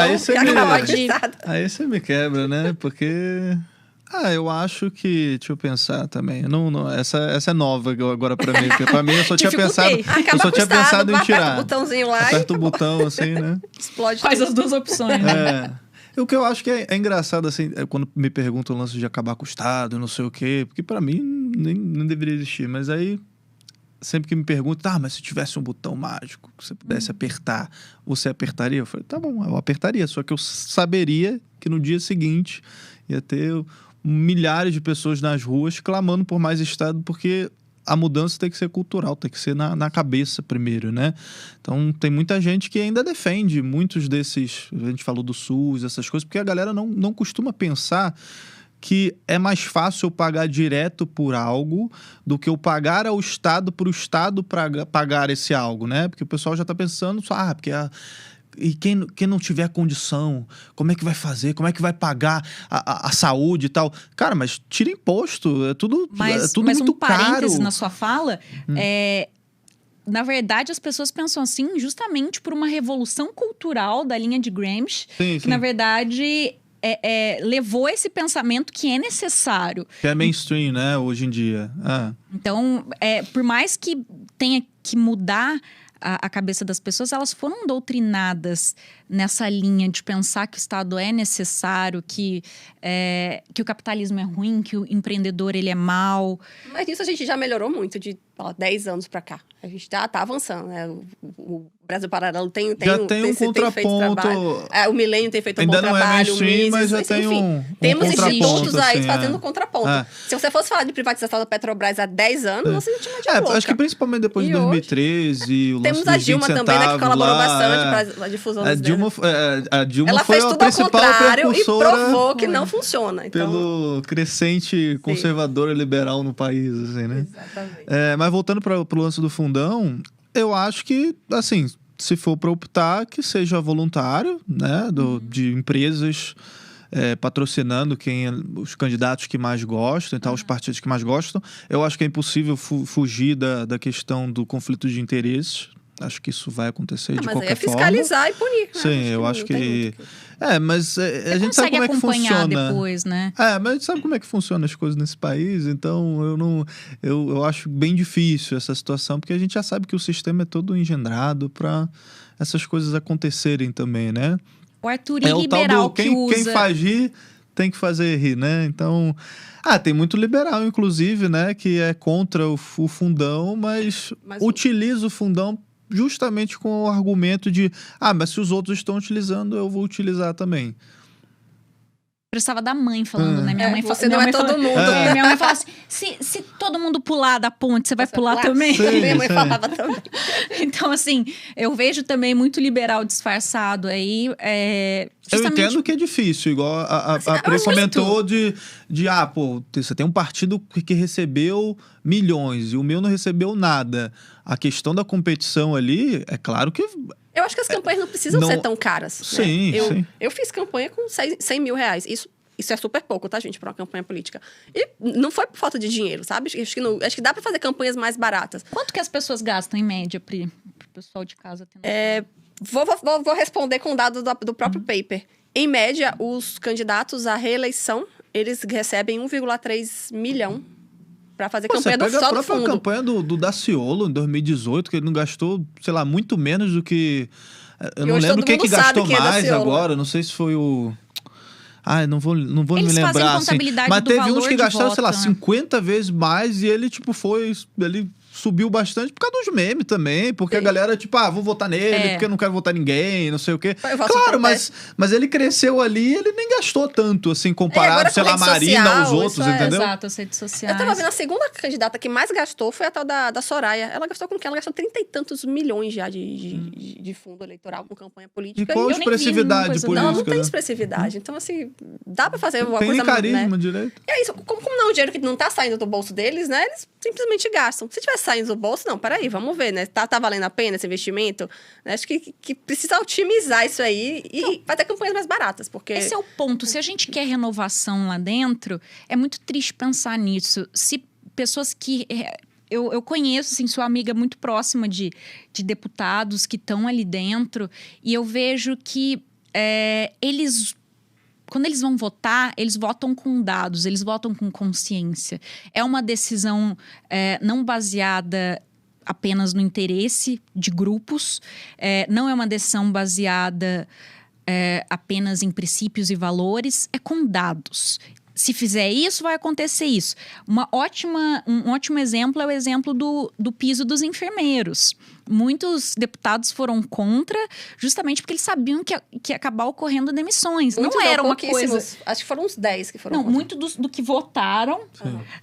B: aí você me quebra, né? Porque... eu acho que... Deixa eu pensar também. Essa é nova agora pra mim. Porque pra mim eu só tinha pensado em tirar.
C: Aperta o botãozinho lá.
B: Aperta o botão assim, né?
C: Explode.
A: Faz as duas opções.
B: O que eu acho que é engraçado, assim, quando me perguntam o lance de acabar com o Estado, não sei o quê. Porque pra mim nem deveria existir. Mas aí... Sempre que me perguntam, mas se tivesse um botão mágico que você pudesse apertar, você apertaria? Eu falei, tá bom, eu apertaria. Só que eu saberia que no dia seguinte ia ter milhares de pessoas nas ruas clamando por mais Estado, porque a mudança tem que ser cultural, tem que ser na cabeça primeiro, né? Então, tem muita gente que ainda defende muitos desses... A gente falou do SUS, essas coisas, porque a galera não costuma pensar que é mais fácil eu pagar direto por algo do que eu pagar ao Estado para o Estado pagar esse algo, né? Porque o pessoal já está pensando, porque e quem não tiver condição, como é que vai fazer? Como é que vai pagar a saúde e tal? Cara, mas tira imposto, é tudo muito caro.
A: Mas um parêntese na sua fala, na verdade, as pessoas pensam assim justamente por uma revolução cultural da linha de Gramsci, que na verdade... levou esse pensamento que é necessário.
B: Que é mainstream, né, hoje em dia.
A: Então, por mais que tenha que mudar a cabeça das pessoas, elas foram doutrinadas nessa linha de pensar que o Estado é necessário, que o capitalismo é ruim, que o empreendedor ele é mau.
C: Mas isso a gente já melhorou muito de 10 anos para cá. A gente tá avançando, né? O Brasil Paralelo tem
B: um contraponto.
C: O Milênio tem feito um bom trabalho.
B: Ainda não é mainstream, mas já tem um
C: temos
B: institutos
C: aí fazendo contraponto. Se você fosse falar de privatização da Petrobras há 10 anos, você já tinha de louca.
B: Acho que principalmente depois de 2013, o lance
C: temos a Dilma também, né, que colaborou bastante para a difusão das ideias.
B: A Dilma
C: ela
B: foi
C: fez
B: a
C: tudo ao
B: principal
C: contrário e
B: precursora
C: provou que não funciona. Então...
B: pelo crescente conservador e liberal no país, assim, né?
C: Exatamente.
B: Mas voltando para o lance do fundão, eu acho que, assim, se for para optar, que seja voluntário, né? De empresas patrocinando os candidatos que mais gostam e tal, os partidos que mais gostam. Eu acho que é impossível fugir da questão do conflito de interesses. Acho que isso vai acontecer de qualquer forma.
C: Mas fiscalizar e punir. Né?
B: Sim, eu acho que... mas a gente sabe como é que funciona.
A: Depois, né?
B: Mas a gente sabe como é que funciona as coisas nesse país, então eu acho bem difícil essa situação, porque a gente já sabe que o sistema é todo engendrado para essas coisas acontecerem também, né?
A: O Arthur liberal que usa...
B: Quem faz rir tem que fazer rir, né? Então... tem muito liberal, inclusive, né? Que é contra o fundão, mas utiliza o fundão justamente com o argumento de mas se os outros estão utilizando, eu vou utilizar também.
A: Precisava da mãe falando, né? Minha mãe
C: você não é todo mundo.
A: Minha mãe fala assim, se todo mundo pular da ponte, você vai pular também?
C: Sim, minha mãe falava também.
A: Então, assim, eu vejo também muito liberal disfarçado aí.
B: Eu entendo que é difícil, igual a Pri comentou você tem um partido que recebeu milhões e o meu não recebeu nada. A questão da competição ali, é claro que...
C: Eu acho que as campanhas não precisam ser tão caras.
B: Sim,
C: né?
B: sim.
C: Eu fiz campanha com 100 mil reais. Isso é super pouco, tá, gente, para uma campanha política. E não foi por falta de dinheiro, sabe? Acho que dá para fazer campanhas mais baratas.
A: Quanto que as pessoas gastam, em média, Pri? Pro pessoal de casa ter
C: Vou responder com dados do próprio paper. Em média, os candidatos à reeleição, eles recebem 1,3 milhão para fazer campanha só do fundo. Você pega a própria
B: campanha do Daciolo, em 2018, que ele não gastou, sei lá, muito menos do que... Eu não lembro quem que gastou mais agora, não sei se foi o... não vou me lembrar, assim. Mas teve uns que gastaram, sei lá, 50 vezes mais e ele, ele subiu bastante por causa dos memes também, porque a galera, vou votar nele, porque eu não quero votar ninguém, não sei o quê. Claro, mas ele cresceu ali, ele nem gastou tanto, assim, comparado, sei lá, a Marina aos outros, entendeu?
A: Exato, as redes sociais.
C: Eu tava vendo, a segunda candidata que mais gastou foi a tal da Soraya. Ela gastou com o quê? Ela gastou 30 e tantos milhões já de fundo eleitoral com campanha política.
B: E qual expressividade política?
C: Não tem expressividade. Então, assim, dá pra fazer uma
B: coisa...
C: Tem
B: carisma, direito.
C: E é isso, como não é um dinheiro que não tá saindo do bolso deles, né? Eles simplesmente gastam. Se tivesse saindo do bolso, não, peraí, vamos ver, né? Tá valendo a pena esse investimento? Acho que precisa otimizar isso aí e fazer campanhas mais baratas, porque...
A: Esse é o ponto. Se a gente quer renovação lá dentro, é muito triste pensar nisso. Se pessoas que... Eu conheço, assim, sou amiga muito próxima de deputados que estão ali dentro e eu vejo que quando eles vão votar, eles votam com dados, eles votam com consciência. É uma decisão não baseada apenas no interesse de grupos, não é uma decisão baseada apenas em princípios e valores, é com dados. Se fizer isso, vai acontecer isso. Um ótimo exemplo é o exemplo do piso dos enfermeiros. Muitos deputados foram contra, justamente porque eles sabiam que ia acabar ocorrendo demissões. Não era uma coisa...
C: Acho que foram uns 10 que foram contra.
A: Muito do que votaram,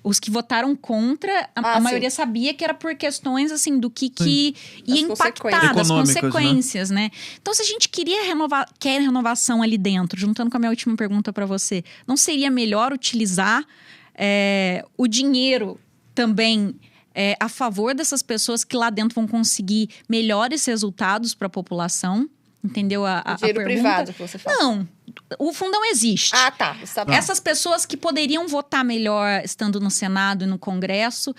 A: os que votaram contra, a maioria sabia que era por questões, assim, do que ia impactar, das consequências, né? Então, se a gente quer renovação ali dentro, juntando com a minha última pergunta para você, não seria melhor utilizar o dinheiro também... a favor dessas pessoas que lá dentro vão conseguir melhores resultados para a população, entendeu?
C: O dinheiro privado que você fala.
A: Não, o fundão existe.
C: Tá.
A: Essas pessoas que poderiam votar melhor estando no Senado e no Congresso,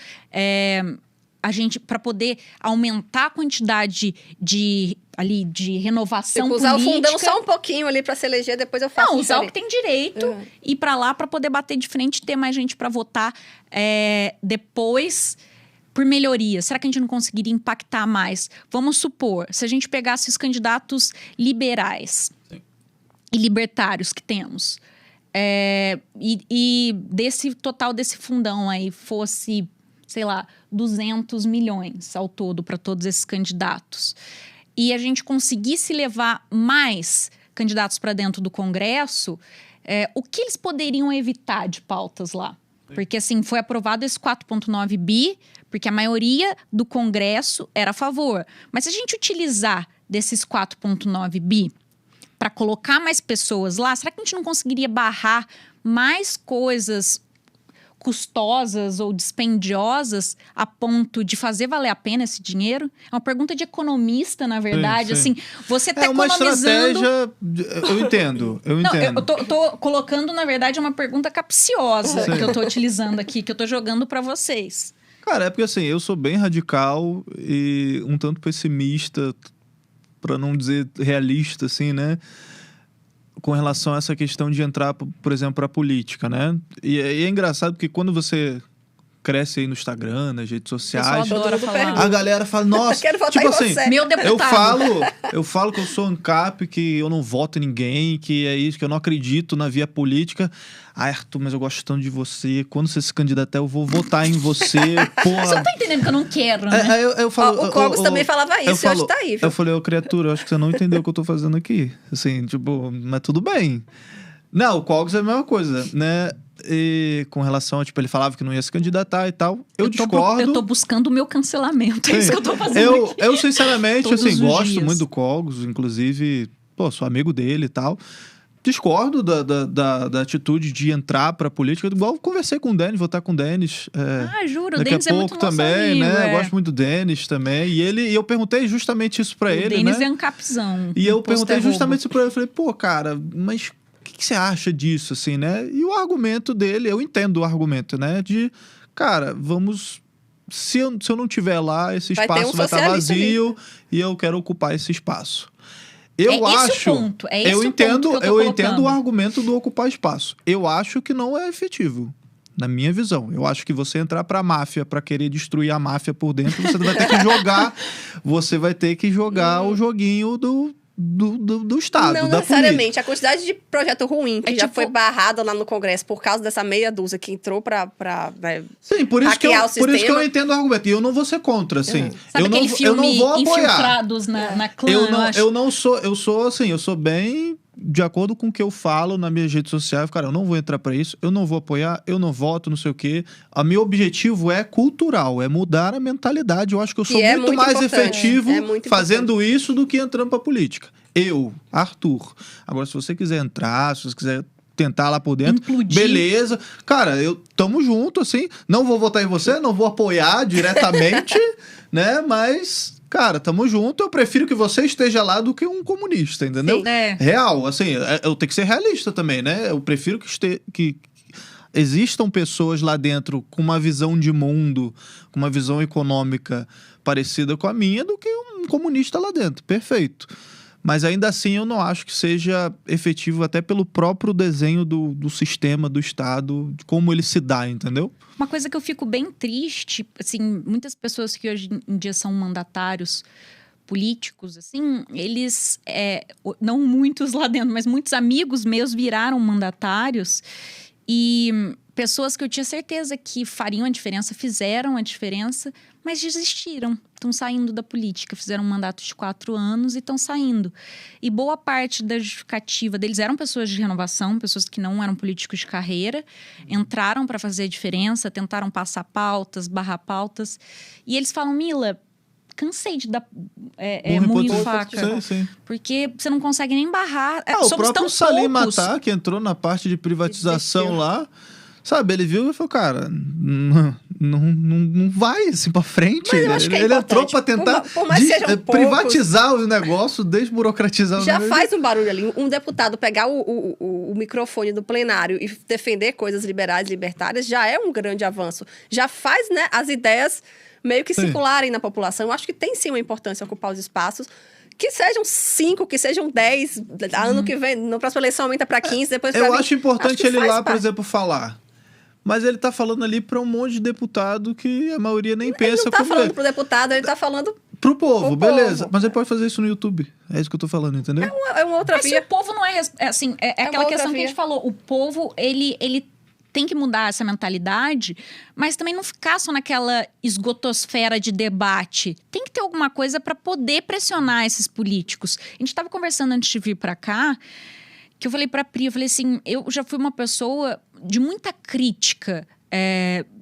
A: para poder aumentar a quantidade de renovação
C: Tipo, usar
A: política.
C: o fundão só um pouquinho ali pra se eleger, depois eu faço.
A: Não, usar o que tem direito, ir para lá para poder bater de frente e ter mais gente para votar depois por melhoria. Será que a gente não conseguiria impactar mais? Vamos supor, se a gente pegasse os candidatos liberais e libertários que temos, e desse total desse fundão aí fosse, sei lá, 200 milhões ao todo para todos esses candidatos, e a gente conseguisse levar mais candidatos para dentro do Congresso, o que eles poderiam evitar de pautas lá? Porque, assim, foi aprovado esse 4,9 bi, porque a maioria do Congresso era a favor. Mas se a gente utilizar desses 4,9 bi para colocar mais pessoas lá, será que a gente não conseguiria barrar mais coisas custosas ou dispendiosas a ponto de fazer valer a pena esse dinheiro? É uma pergunta de economista, na verdade.
B: Sim.
A: Assim, você está
B: uma
A: economizando...
B: estratégia... Eu entendo.
A: Não, eu tô colocando, na verdade, uma pergunta capciosa que eu tô utilizando aqui, que eu tô jogando para vocês.
B: Cara, é porque assim, eu sou bem radical e um tanto pessimista, para não dizer realista, assim, né? Com relação a essa questão de entrar, por exemplo, para a política, né? E é engraçado porque quando você cresce aí no Instagram, nas redes sociais, a galera fala, nossa,
C: quero votar
B: tipo
C: em
B: assim,
C: você.
A: Meu deputado.
B: eu falo que eu sou ANCAP, que eu não voto em ninguém, que é isso, que eu não acredito na via política. Ai, Arthur, mas eu gosto tanto de você. Quando você se candidatar, eu vou votar em você. Porra.
A: Você não tá entendendo que eu não quero, né?
B: Eu falo,
C: o Cogos também falava isso, e hoje tá aí, viu?
B: Eu falei, criatura, eu acho que você não entendeu o que eu tô fazendo aqui. Assim, tipo, mas tudo bem. Não, o Cogos é a mesma coisa, né? E com relação a, tipo, ele falava que não ia se candidatar e tal. Eu discordo.
A: Eu tô buscando o meu cancelamento. É isso que eu tô fazendo aqui.
B: Eu sinceramente,
A: Todos
B: assim,
A: os
B: gosto
A: dias.
B: muito do Cogos. Inclusive, sou amigo dele e tal. Discordo da atitude de entrar pra política. Igual conversei com o Denis, vou estar com o Denis.
A: Juro, o
B: daqui
A: Denis
B: a
A: é muito
B: pouco
A: nosso
B: também,
A: amigo,
B: né? Eu gosto muito do Denis também. E eu perguntei justamente isso pra ele,
A: O Denis
B: né?
A: é ANCAPzão.
B: E eu perguntei justamente isso pra ele. Eu falei, pô, cara, mas o que você acha disso, assim, né? E o argumento dele, eu entendo o argumento, né? De, cara, vamos... Se eu não tiver lá, esse espaço vai estar vazio e eu quero ocupar esse espaço. Eu acho... Eu entendo o argumento do ocupar espaço. Eu acho que não é efetivo. Na minha visão. Eu acho que você entrar pra máfia, pra querer destruir a máfia por dentro, você vai ter que jogar... Você vai ter que jogar o joguinho do Estado,
C: não
B: da
C: necessariamente.
B: política.
C: A quantidade de projeto ruim que já foi barrado lá no Congresso por causa dessa meia dúzia que entrou pra
B: Sim, por isso que eu entendo o argumento. E eu não vou ser contra, assim.
A: Sabe aquele filme
B: eu não vou apoiar.
A: Infiltrados na clã?
B: Eu sou assim, eu sou bem... De acordo com o que eu falo nas minhas redes sociais, cara, eu não vou entrar pra isso, eu não vou apoiar, eu não voto, não sei o quê. O meu objetivo é cultural, é mudar a mentalidade. Eu acho que eu sou muito mais efetivo fazendo isso do que entrando pra política. Eu, Arthur. Agora, se você quiser entrar, se você quiser tentar lá por dentro, beleza. Cara, tamo junto, assim. Não vou votar em você, não vou apoiar diretamente, né? Mas... Cara, tamo junto, eu prefiro que você esteja lá do que um comunista, entendeu?
A: Sim, é.
B: Real, assim, eu tenho que ser realista também, né? Eu prefiro que existam pessoas lá dentro com uma visão de mundo, com uma visão econômica parecida com a minha, do que um comunista lá dentro. Perfeito. Mas ainda assim eu não acho que seja efetivo até pelo próprio desenho do sistema, do Estado, de como ele se dá, entendeu?
A: Uma coisa que eu fico bem triste, assim, muitas pessoas que hoje em dia são mandatários políticos, assim, eles, não muitos lá dentro, mas muitos amigos meus viraram mandatários e pessoas que eu tinha certeza que fariam a diferença, fizeram a diferença, mas desistiram, estão saindo da política, fizeram um mandato de 4 anos e estão saindo. E boa parte da justificativa deles eram pessoas de renovação, pessoas que não eram políticos de carreira, entraram para fazer a diferença, tentaram passar pautas, barrar pautas, e eles falam, Mila, cansei de dar murro em faca.
B: Sim.
A: Porque você não consegue nem barrar.
B: O próprio Salim Matar, que entrou na parte de privatização lá, sabe, ele viu e falou, cara, não vai assim pra frente. Ele entrou pra tentar privatizar o negócio, desburocratizar o negócio.
C: Já faz um barulho ali. Um deputado pegar o microfone do plenário e defender coisas liberais, libertárias, já é um grande avanço. Já faz, né, as ideias meio que circularem na população. Eu acho que tem sim uma importância ocupar os espaços, que sejam 5, que sejam 10, ano que vem, na próxima eleição aumenta para 15, depois pra 20.
B: Eu acho importante ele lá, por
C: parte.
B: exemplo, falar. Mas ele tá falando ali para um monte de deputado que a maioria nem pensa
C: Ele não tá
B: como
C: falando
B: ele.
C: pro deputado, ele tá falando
B: Pro povo,
C: pro
B: beleza.
C: povo.
B: Mas ele pode fazer isso no YouTube. É isso que eu tô falando, entendeu?
C: é uma outra
A: Mas se
C: via.
A: o povo não é assim, é
C: uma
A: aquela
C: outra
A: questão que a
C: via.
A: gente falou. O povo, ele tem que mudar essa mentalidade, mas também não ficar só naquela esgotosfera de debate. Tem que ter alguma coisa para poder pressionar esses políticos. A gente estava conversando antes de vir para cá, que eu falei para a Pri, eu falei assim, eu já fui uma pessoa de muita crítica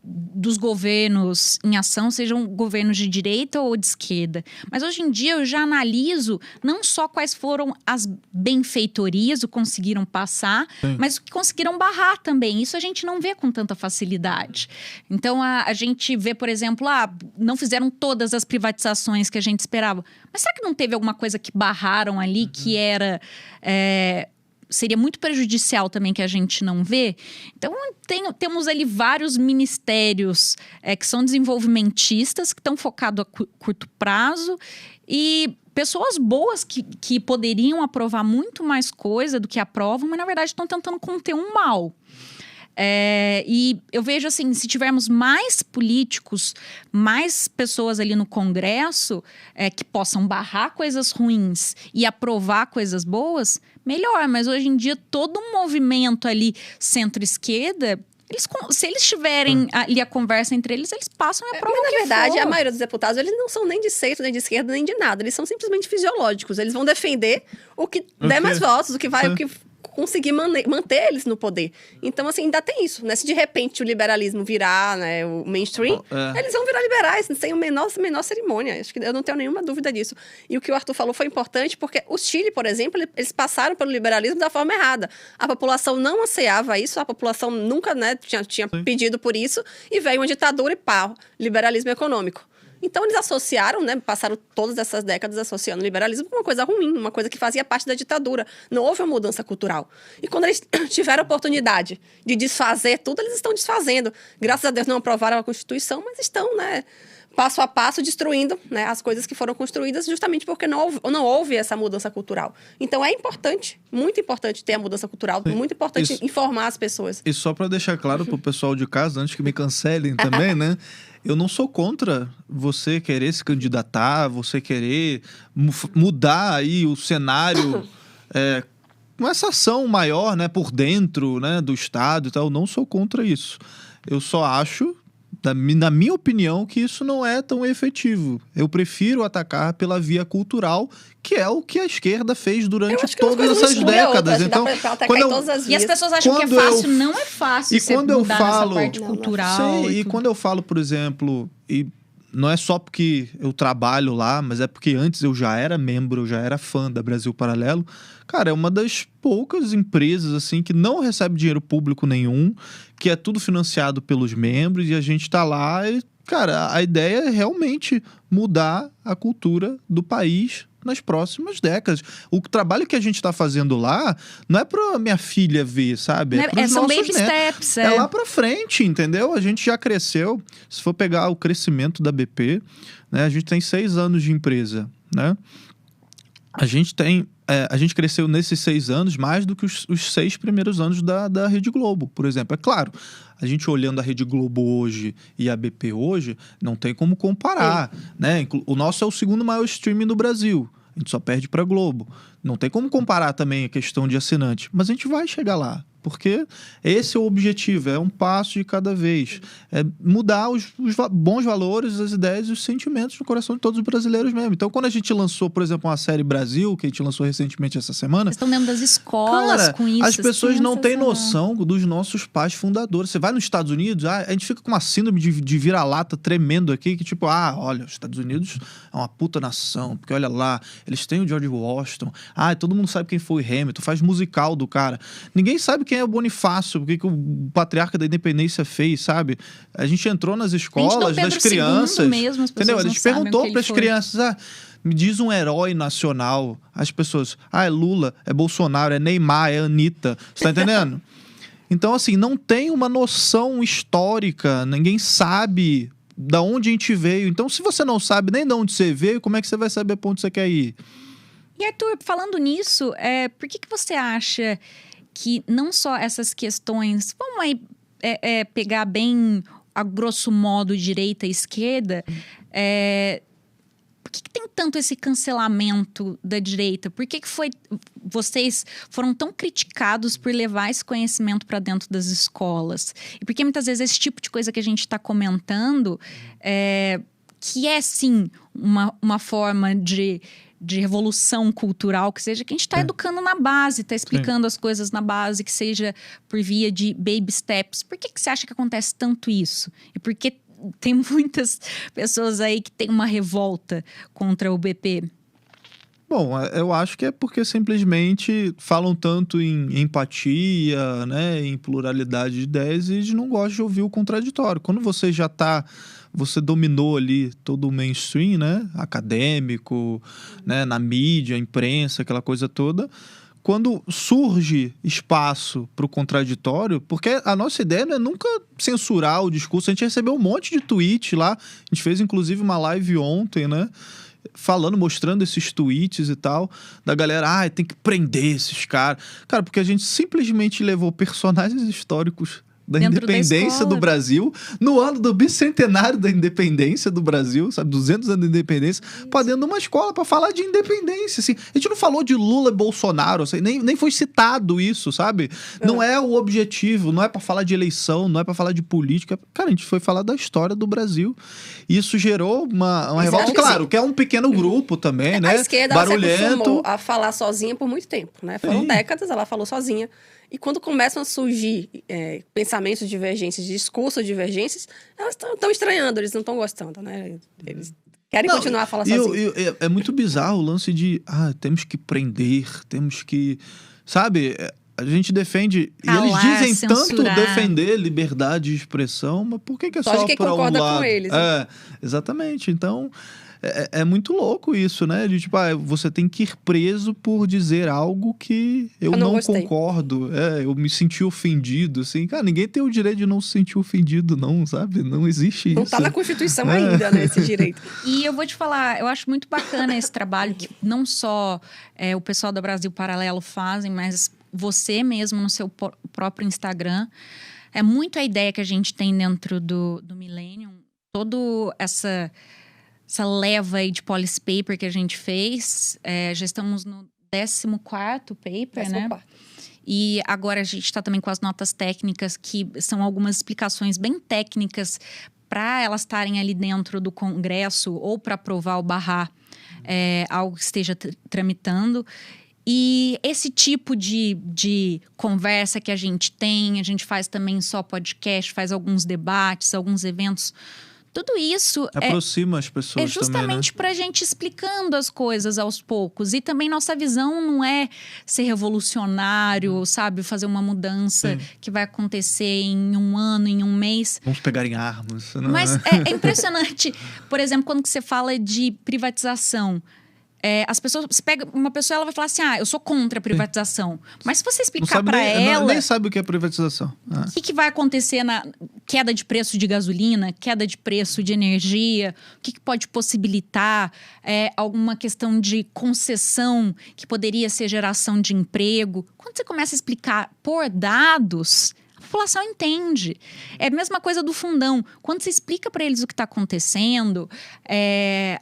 A: dos governos em ação, sejam governos de direita ou de esquerda. Mas hoje em dia eu já analiso não só quais foram as benfeitorias, o que conseguiram passar, mas o que conseguiram barrar também. Isso a gente não vê com tanta facilidade. Então a gente vê, por exemplo, não fizeram todas as privatizações que a gente esperava. Mas será que não teve alguma coisa que barraram ali que era... seria muito prejudicial também que a gente não vê. Então, temos ali vários ministérios que são desenvolvimentistas, que estão focados a curto prazo, e pessoas boas que poderiam aprovar muito mais coisa do que aprovam, mas, na verdade, estão tentando conter um mal. E eu vejo assim, se tivermos mais políticos, mais pessoas ali no Congresso que possam barrar coisas ruins e aprovar coisas boas, melhor. Mas hoje em dia todo um movimento ali centro-esquerda, se eles tiverem ali a conversa entre eles, eles passam e aprovam.
C: Mas, na verdade,
A: for.
C: a maioria dos deputados, eles não são nem de centro, nem de esquerda, nem de nada. Eles são simplesmente fisiológicos. Eles vão defender o que der mais votos, o que conseguir manter eles no poder. Então, assim, ainda tem isso, né? Se de repente o liberalismo virar, né, o mainstream, eles vão virar liberais, sem a menor cerimônia. Acho que eu não tenho nenhuma dúvida disso. E o que o Arthur falou foi importante, porque o Chile, por exemplo, eles passaram pelo liberalismo da forma errada. A população não ansiava isso, a população nunca, né, tinha pedido por isso, e veio uma ditadura e pau, liberalismo econômico. Então, eles associaram, né, passaram todas essas décadas associando o liberalismo com uma coisa ruim, uma coisa que fazia parte da ditadura. Não houve uma mudança cultural. E quando eles tiveram a oportunidade de desfazer tudo, eles estão desfazendo. Graças a Deus não aprovaram a Constituição, mas estão, né, passo a passo, destruindo, né, as coisas que foram construídas justamente porque não houve essa mudança cultural. Então, é importante, muito importante ter a mudança cultural, muito importante informar as pessoas.
B: E só para deixar claro pro pessoal de casa, antes que me cancelem também, né? Eu não sou contra você querer se candidatar, você querer mudar aí o cenário com essa ação maior, né, por dentro, né, do Estado e tal. Eu não sou contra isso. Eu só acho, na minha opinião, que isso não é tão efetivo. Eu prefiro atacar pela via cultural, que é o que a esquerda fez durante todas essas décadas. Então,
A: e as pessoas acham que é fácil, não é fácil
B: e quando eu falo,
A: essa parte cultural.
B: E quando eu falo, por exemplo, e não é só porque eu trabalho lá, mas é porque antes eu já era membro, eu já era fã da Brasil Paralelo. Cara, é uma das poucas empresas assim que não recebe dinheiro público nenhum, que é tudo financiado pelos membros, e a gente tá lá e, cara, a ideia é realmente mudar a cultura do país nas próximas décadas. O trabalho que a gente tá fazendo lá não é pra minha filha ver, sabe?
A: São baby steps.
B: É lá pra frente, entendeu? A gente já cresceu. Se for pegar o crescimento da BP, né? A gente tem 6 anos de empresa, né? A gente cresceu nesses 6 anos mais do que os 6 primeiros anos da Rede Globo, por exemplo. É claro, a gente olhando a Rede Globo hoje e a BP hoje, não tem como comparar, né? O nosso é o segundo maior streaming do Brasil. A gente só perde para Globo. Não tem como comparar também a questão de assinante. Mas a gente vai chegar lá. Porque esse é o objetivo, é um passo de cada vez. É mudar os bons valores, as ideias e os sentimentos no coração de todos os brasileiros mesmo. Então, quando a gente lançou, por exemplo, uma série Brasil, que a gente lançou recentemente essa semana...
A: Vocês estão dentro das escolas, cara, com isso.
B: As pessoas não têm noção dos nossos pais fundadores. Você vai nos Estados Unidos, a gente fica com uma síndrome de vira-lata tremendo aqui, que tipo, olha, os Estados Unidos é uma puta nação, porque olha lá, eles têm o George Washington, todo mundo sabe quem foi o Hamilton, faz musical do cara. Ninguém sabe quem é o Bonifácio, o que o patriarca da independência fez, sabe? A gente entrou nas escolas, das crianças,
A: mesmo,
B: entendeu? A gente perguntou para as crianças, me diz um herói nacional. As pessoas, é Lula, é Bolsonaro, é Neymar, é Anitta. Você tá entendendo? Então, assim, não tem uma noção histórica, ninguém sabe da onde a gente veio. Então, se você não sabe nem de onde você veio, como é que você vai saber para onde você quer ir?
A: E Arthur, falando nisso, por que você acha que não só essas questões, vamos aí pegar bem a grosso modo direita e esquerda, por que tem tanto esse cancelamento da direita? Por que vocês foram tão criticados por levar esse conhecimento para dentro das escolas? E por que muitas vezes esse tipo de coisa que a gente está comentando, que é sim uma forma de revolução cultural, que seja que a gente está educando na base, está explicando as coisas na base, que seja por via de baby steps. Por que você acha que acontece tanto isso? E por que tem muitas pessoas aí que têm uma revolta contra o BP?
B: Bom, eu acho que é porque simplesmente falam tanto em empatia, né, em pluralidade de ideias, e eles não gostam de ouvir o contraditório. Quando você você dominou ali todo o mainstream, né, acadêmico, né, na mídia, imprensa, aquela coisa toda, quando surge espaço para o contraditório, porque a nossa ideia não é nunca censurar o discurso, a gente recebeu um monte de tweet lá, a gente fez inclusive uma live ontem, né, mostrando esses tweets e tal, da galera, tem que prender esses caras. Cara, porque a gente simplesmente levou personagens históricos da independência do Brasil, no ano do bicentenário da independência do Brasil, sabe, 200 anos da independência, para dentro de uma escola para falar de independência, assim. A gente não falou de Lula e Bolsonaro, assim, nem foi citado isso, sabe? Não é o objetivo, não é para falar de eleição, não é para falar de política. Cara, a gente foi falar da história do Brasil. Isso gerou uma revolta, claro, que é um pequeno grupo também, né?
C: A esquerda
B: barulhento.
C: Se acostumou a falar sozinha por muito tempo, né? Foram décadas, ela falou sozinha. E quando começam a surgir pensamentos divergentes, discursos divergentes, elas estão estranhando, eles não estão gostando, né? Eles querem continuar a falar sozinhos.
B: É muito bizarro o lance de, temos que prender, temos que, sabe, a gente defende,
A: calar,
B: e eles dizem
A: censurar.
B: Tanto defender liberdade de expressão, mas por que é só
C: de quem
B: para um
C: concorda
B: lado?
C: Com eles, né?
B: Exatamente, então... É muito louco isso, né? De tipo, você tem que ir preso por dizer algo que eu não concordo. Eu me senti ofendido, assim. Cara, ninguém tem o direito de não se sentir ofendido, não, sabe? Não existe isso.
C: Não tá na Constituição ainda, né, esse direito.
A: E eu vou te falar, eu acho muito bacana esse trabalho que não só o pessoal do Brasil Paralelo fazem, mas você mesmo no seu próprio Instagram. É muito a ideia que a gente tem dentro do Millennium. Toda essa leva aí de policy paper que a gente fez, já estamos no 14º paper, né? E agora a gente está também com as notas técnicas, que são algumas explicações bem técnicas para elas estarem ali dentro do Congresso ou para aprovar ou barrar algo que esteja tramitando. E esse tipo de conversa que a gente tem, a gente faz também só podcast, faz alguns debates, alguns eventos. Tudo isso
B: aproxima as pessoas.
A: É justamente para a gente explicando as coisas aos poucos. E também nossa visão não é ser revolucionário, sabe? Fazer uma mudança que vai acontecer em um ano, em um mês.
B: Vamos pegar em armas. Não.
A: Mas é impressionante. Por exemplo, quando você fala de privatização... as pessoas, você pega uma pessoa, ela vai falar assim, eu sou contra a privatização. Mas se você explicar para ela...
B: Nem sabe o que é privatização.
A: O que vai acontecer na queda de preço de gasolina, queda de preço de energia, o que pode possibilitar alguma questão de concessão que poderia ser geração de emprego. Quando você começa a explicar por dados... a população entende. É a mesma coisa do fundão. Quando você explica para eles o que está acontecendo,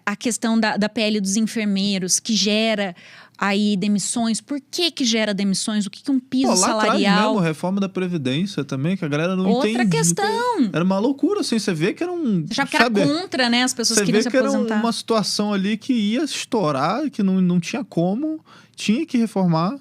A: a questão da PL dos enfermeiros, que gera aí demissões, por que gera demissões, o que um piso
B: lá
A: salarial...
B: atrás mesmo, reforma da Previdência também, que a galera não entende.
A: Outra questão.
B: Era uma loucura, assim, você vê que era um...
A: Já que era contra, né, as pessoas queriam se aposentar.
B: Você vê que era uma situação ali que ia estourar, que não tinha como, tinha que reformar.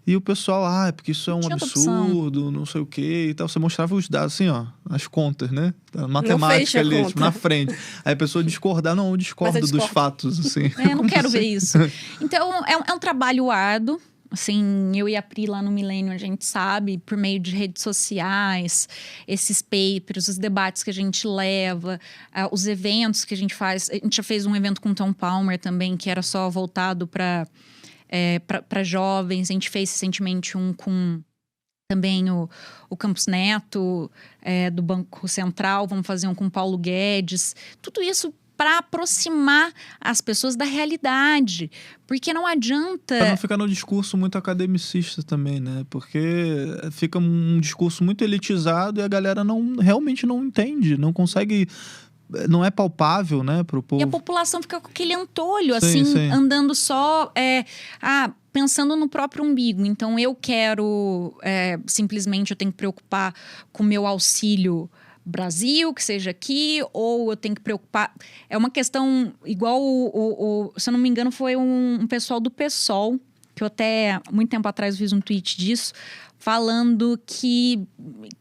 B: E o pessoal, porque isso é um absurdo, não sei o quê e tal. Você mostrava os dados, assim, as contas, né? A matemática ali, tipo, na frente. Aí a pessoa discordar, não, eu discordo dos fatos, assim.
A: Eu não quero ver isso. Então, é um trabalho árduo. Assim, eu e a Pri lá no Millennium, a gente sabe, por meio de redes sociais, esses papers, os debates que a gente leva, os eventos que a gente faz. A gente já fez um evento com o Tom Palmer também, que era só voltado para jovens. A gente fez recentemente um com também o Campos Neto, do Banco Central, vamos fazer um com o Paulo Guedes. Tudo isso para aproximar as pessoas da realidade. Porque não adianta...
B: Para não ficar no discurso muito academicista também, né? Porque fica um discurso muito elitizado e a galera realmente não entende, não consegue... Não é palpável, né, pro povo.
A: E a população fica com aquele antolho,
B: Sim,
A: assim,
B: sim.
A: andando só... pensando no próprio umbigo. Então, eu quero... simplesmente, eu tenho que preocupar com o meu auxílio Brasil, que seja aqui, ou eu tenho que preocupar... É uma questão igual se eu não me engano, foi um pessoal do PSOL, que eu até, muito tempo atrás, fiz um tweet disso, falando que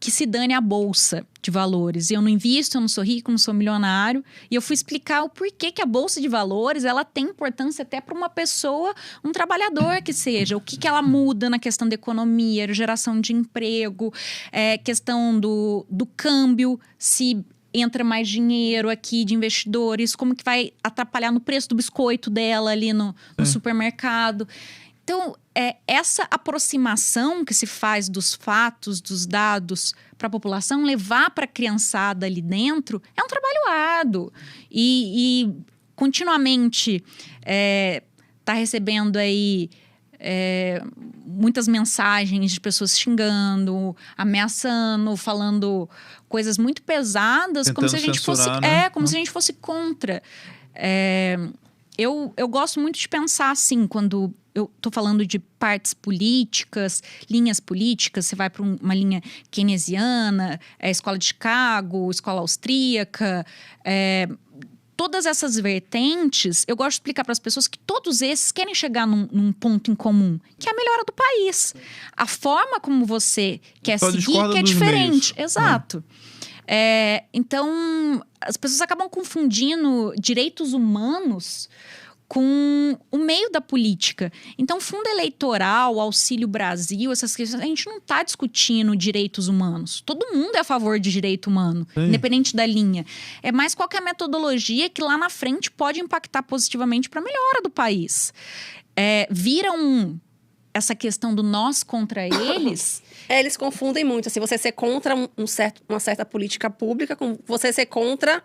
A: se dane a bolsa de valores. Eu não invisto, eu não sou rico, não sou milionário. E eu fui explicar o porquê que a bolsa de valores, ela tem importância até para uma pessoa, um trabalhador que seja. O que ela muda na questão da economia, geração de emprego, questão do câmbio, se entra mais dinheiro aqui de investidores, como que vai atrapalhar no preço do biscoito dela ali no supermercado. Então, essa aproximação que se faz dos fatos, dos dados para a população, levar para a criançada ali dentro, é um trabalho árduo. E continuamente tá recebendo aí muitas mensagens de pessoas xingando, ameaçando, falando coisas muito pesadas,
B: tentando
A: como se a gente fosse,
B: né?
A: como se a gente fosse contra. Eu gosto muito de pensar assim, quando eu tô falando de partes políticas, linhas políticas, você vai para uma linha keynesiana, escola de Chicago, escola austríaca, todas essas vertentes, eu gosto de explicar para as pessoas que todos esses querem chegar num ponto em comum, que é a melhora do país. A forma como você quer seguir que é diferente. Exato. Então, as pessoas acabam confundindo direitos humanos com o meio da política. Então, fundo eleitoral, Auxílio Brasil, essas questões, a gente não está discutindo direitos humanos. Todo mundo é a favor de direito humano, independente da linha. É mais qual que é a metodologia que lá na frente pode impactar positivamente para a melhora do país. Essa questão do nós contra eles...
C: Eles confundem muito. Assim, você ser contra uma certa política pública com você ser contra...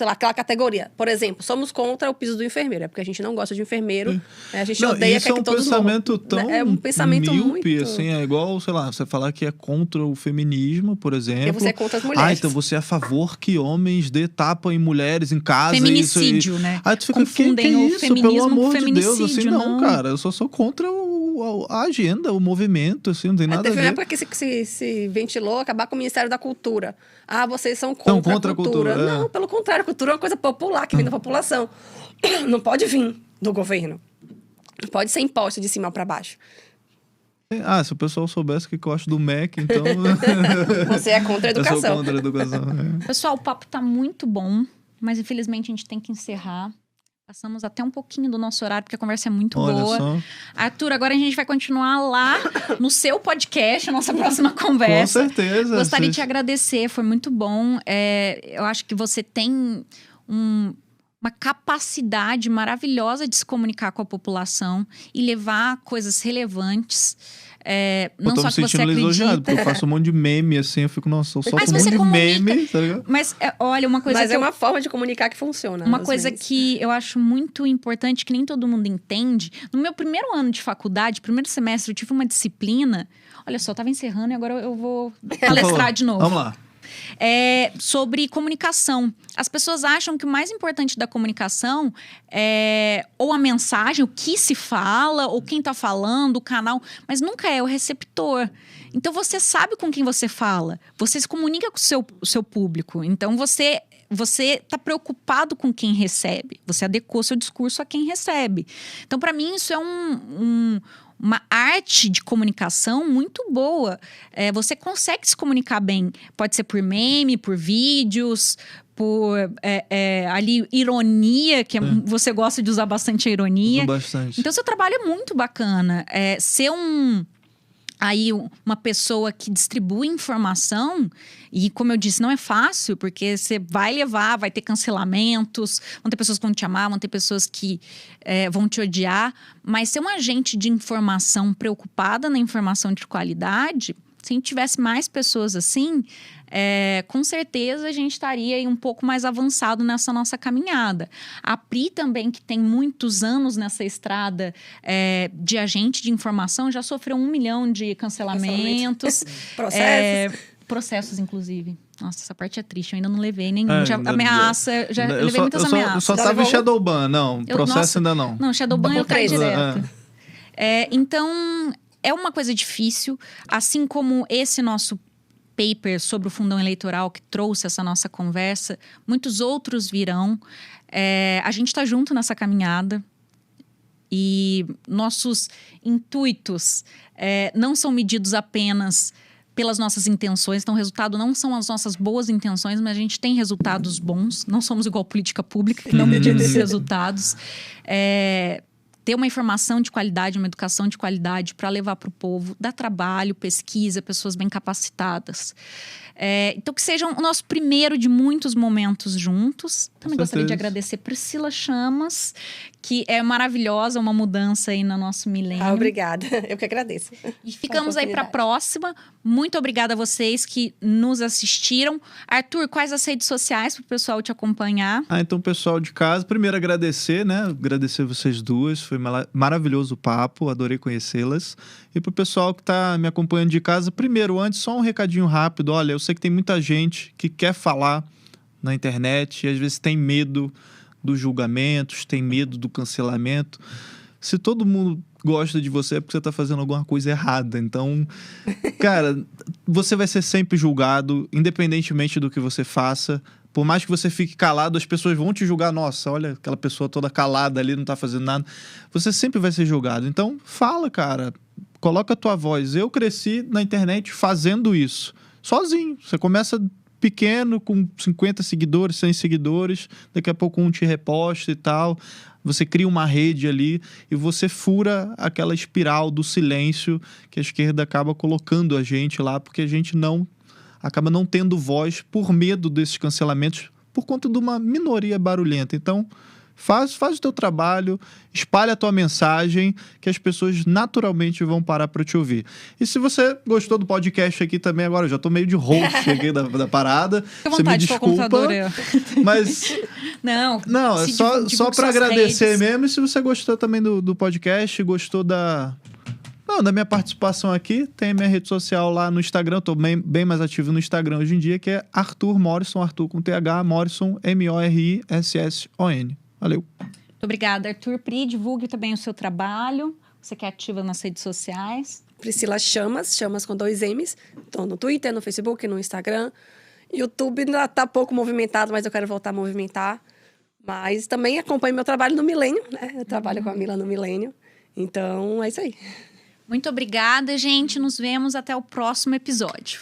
C: aquela categoria. Por exemplo, somos contra o piso do enfermeiro. É porque a gente não gosta de enfermeiro. A gente odeia que todos
B: pensamento tão
C: é um pensamento
B: míope,
C: muito...
B: assim, é igual, sei lá, você falar que é contra o feminismo, por exemplo.
C: Porque você é contra as mulheres.
B: Então você é a favor que homens dê tapa em mulheres em casa.
A: Feminicídio,
B: isso,
A: né?
B: Aí tu fica,
A: confundem o
B: isso?
A: feminismo
B: Pelo amor
A: com
B: de Deus, assim,
A: feminicídio.
B: não, cara. Eu só sou contra a agenda, o movimento, assim, não tem nada a ver.
C: Teve uma época que se ventilou acabar com o Ministério da Cultura. Vocês são contra a cultura. Não, pelo contrário, a cultura é uma coisa popular, que vem da população. Não pode vir do governo. Não pode ser imposta de cima para baixo.
B: Se o pessoal soubesse o que eu acho do MEC, então...
C: Você é contra a educação.
B: Eu sou contra a educação.
A: Pessoal, o papo tá muito bom, mas infelizmente a gente tem que encerrar. Passamos até um pouquinho do nosso horário, porque a conversa é muito boa.
B: Só.
A: Arthur, agora a gente vai continuar lá no seu podcast, a nossa próxima conversa.
B: Com certeza.
A: Gostaria de te agradecer, foi muito bom. Eu acho que você tem uma capacidade maravilhosa de se comunicar com a população e levar coisas relevantes. Não só que você acredita.
B: Porque eu faço um monte de meme, assim, eu fico, nossa, eu solto um monte de meme, tá ligado?
A: Mas, olha, uma coisa
C: Mas uma forma de comunicar que funciona.
A: Uma coisa que eu acho muito importante, que nem todo mundo entende. No meu primeiro ano de faculdade, primeiro semestre, eu tive uma disciplina. Olha só, eu tava encerrando e agora eu vou palestrar de novo.
B: Vamos lá.
A: Sobre comunicação. As pessoas acham que o mais importante da comunicação é ou a mensagem, o que se fala, ou quem tá falando, o canal, mas nunca é o receptor. Então, você sabe com quem você fala. Você se comunica com o seu público. Então, você está preocupado com quem recebe. Você adequou seu discurso a quem recebe. Então, para mim, isso é uma arte de comunicação muito boa. Você consegue se comunicar bem. Pode ser por meme, por vídeos, por ali ironia, que você gosta de usar bastante a ironia.
B: Uso bastante.
A: Então, seu trabalho é muito bacana. Ser uma pessoa que distribui informação, e como eu disse, não é fácil, porque você vai ter cancelamentos, vão ter pessoas que vão te amar, vão ter pessoas que vão te odiar, mas ser um agente de informação preocupada na informação de qualidade Se a gente tivesse mais pessoas assim, com certeza a gente estaria aí um pouco mais avançado nessa nossa caminhada. A Pri também, que tem muitos anos nessa estrada de agente de informação, já sofreu 1 milhão de cancelamentos. Processos, inclusive. Nossa, essa parte é triste, eu ainda não levei nenhum. Eu levei muitas ameaças.
B: Eu só tava em Shadowban, não. Processo ainda não.
A: Não, Shadowban eu caí direto. Então, é uma coisa difícil. Assim como esse nosso paper sobre o fundão eleitoral que trouxe essa nossa conversa, muitos outros virão. A gente está junto nessa caminhada. E nossos intuitos não são medidos apenas pelas nossas intenções. Então, o resultado não são as nossas boas intenções, mas a gente tem resultados bons. Não somos igual política pública, que não medimos esses resultados. Ter uma informação de qualidade, uma educação de qualidade para levar para o povo, dar trabalho, pesquisa, pessoas bem capacitadas. Então, que seja o nosso primeiro de muitos momentos juntos. Também gostaria de agradecer Priscila Chamas, que é maravilhosa, uma mudança aí no nosso milênio.
C: Obrigada, eu que agradeço.
A: E ficamos aí para a próxima. Muito obrigada a vocês que nos assistiram. Arthur, quais as redes sociais para o pessoal te acompanhar?
B: Então, pessoal de casa, primeiro agradecer, né? Agradecer vocês duas, foi maravilhoso o papo, adorei conhecê-las. E pro pessoal que tá me acompanhando de casa, primeiro, antes, só um recadinho rápido. Olha, eu sei que tem muita gente que quer falar na internet e às vezes tem medo dos julgamentos, tem medo do cancelamento. Se todo mundo gosta de você é porque você tá fazendo alguma coisa errada. Então, cara, você vai ser sempre julgado, independentemente do que você faça. Por mais que você fique calado, as pessoas vão te julgar. Nossa, olha aquela pessoa toda calada ali, não tá fazendo nada. Você sempre vai ser julgado. Então, fala, cara. Coloca a tua voz. Eu cresci na internet fazendo isso. Sozinho. Você começa pequeno, com 50 seguidores, 100 seguidores. Daqui a pouco um te reposta e tal. Você cria uma rede ali e você fura aquela espiral do silêncio que a esquerda acaba colocando a gente lá, porque a gente acaba não tendo voz por medo desses cancelamentos, por conta de uma minoria barulhenta. Então, faz o teu trabalho, espalha a tua mensagem, que as pessoas naturalmente vão parar para te ouvir. E se você gostou do podcast aqui também, agora eu já tô meio de host aqui da parada.
A: Fica à vontade,
B: você me desculpa, mas... Não, é só para agradecer redes mesmo. E se você gostou também do podcast, gostou da minha participação aqui, tem a minha rede social lá no Instagram, tô bem mais ativo no Instagram hoje em dia, que é Arthur Morisson, Arthur com TH, Morisson, Morisson. Valeu.
A: Muito obrigada, Arthur. Pri, divulgue também o seu trabalho. Você que é ativa nas redes sociais.
C: Priscila Chamas com 2 M's. Estou no Twitter, no Facebook, no Instagram. YouTube ainda está pouco movimentado, mas eu quero voltar a movimentar. Mas também acompanho meu trabalho no Milênio, né? Eu trabalho com a Mila no Milênio. Então, é isso aí.
A: Muito obrigada, gente. Nos vemos até o próximo episódio.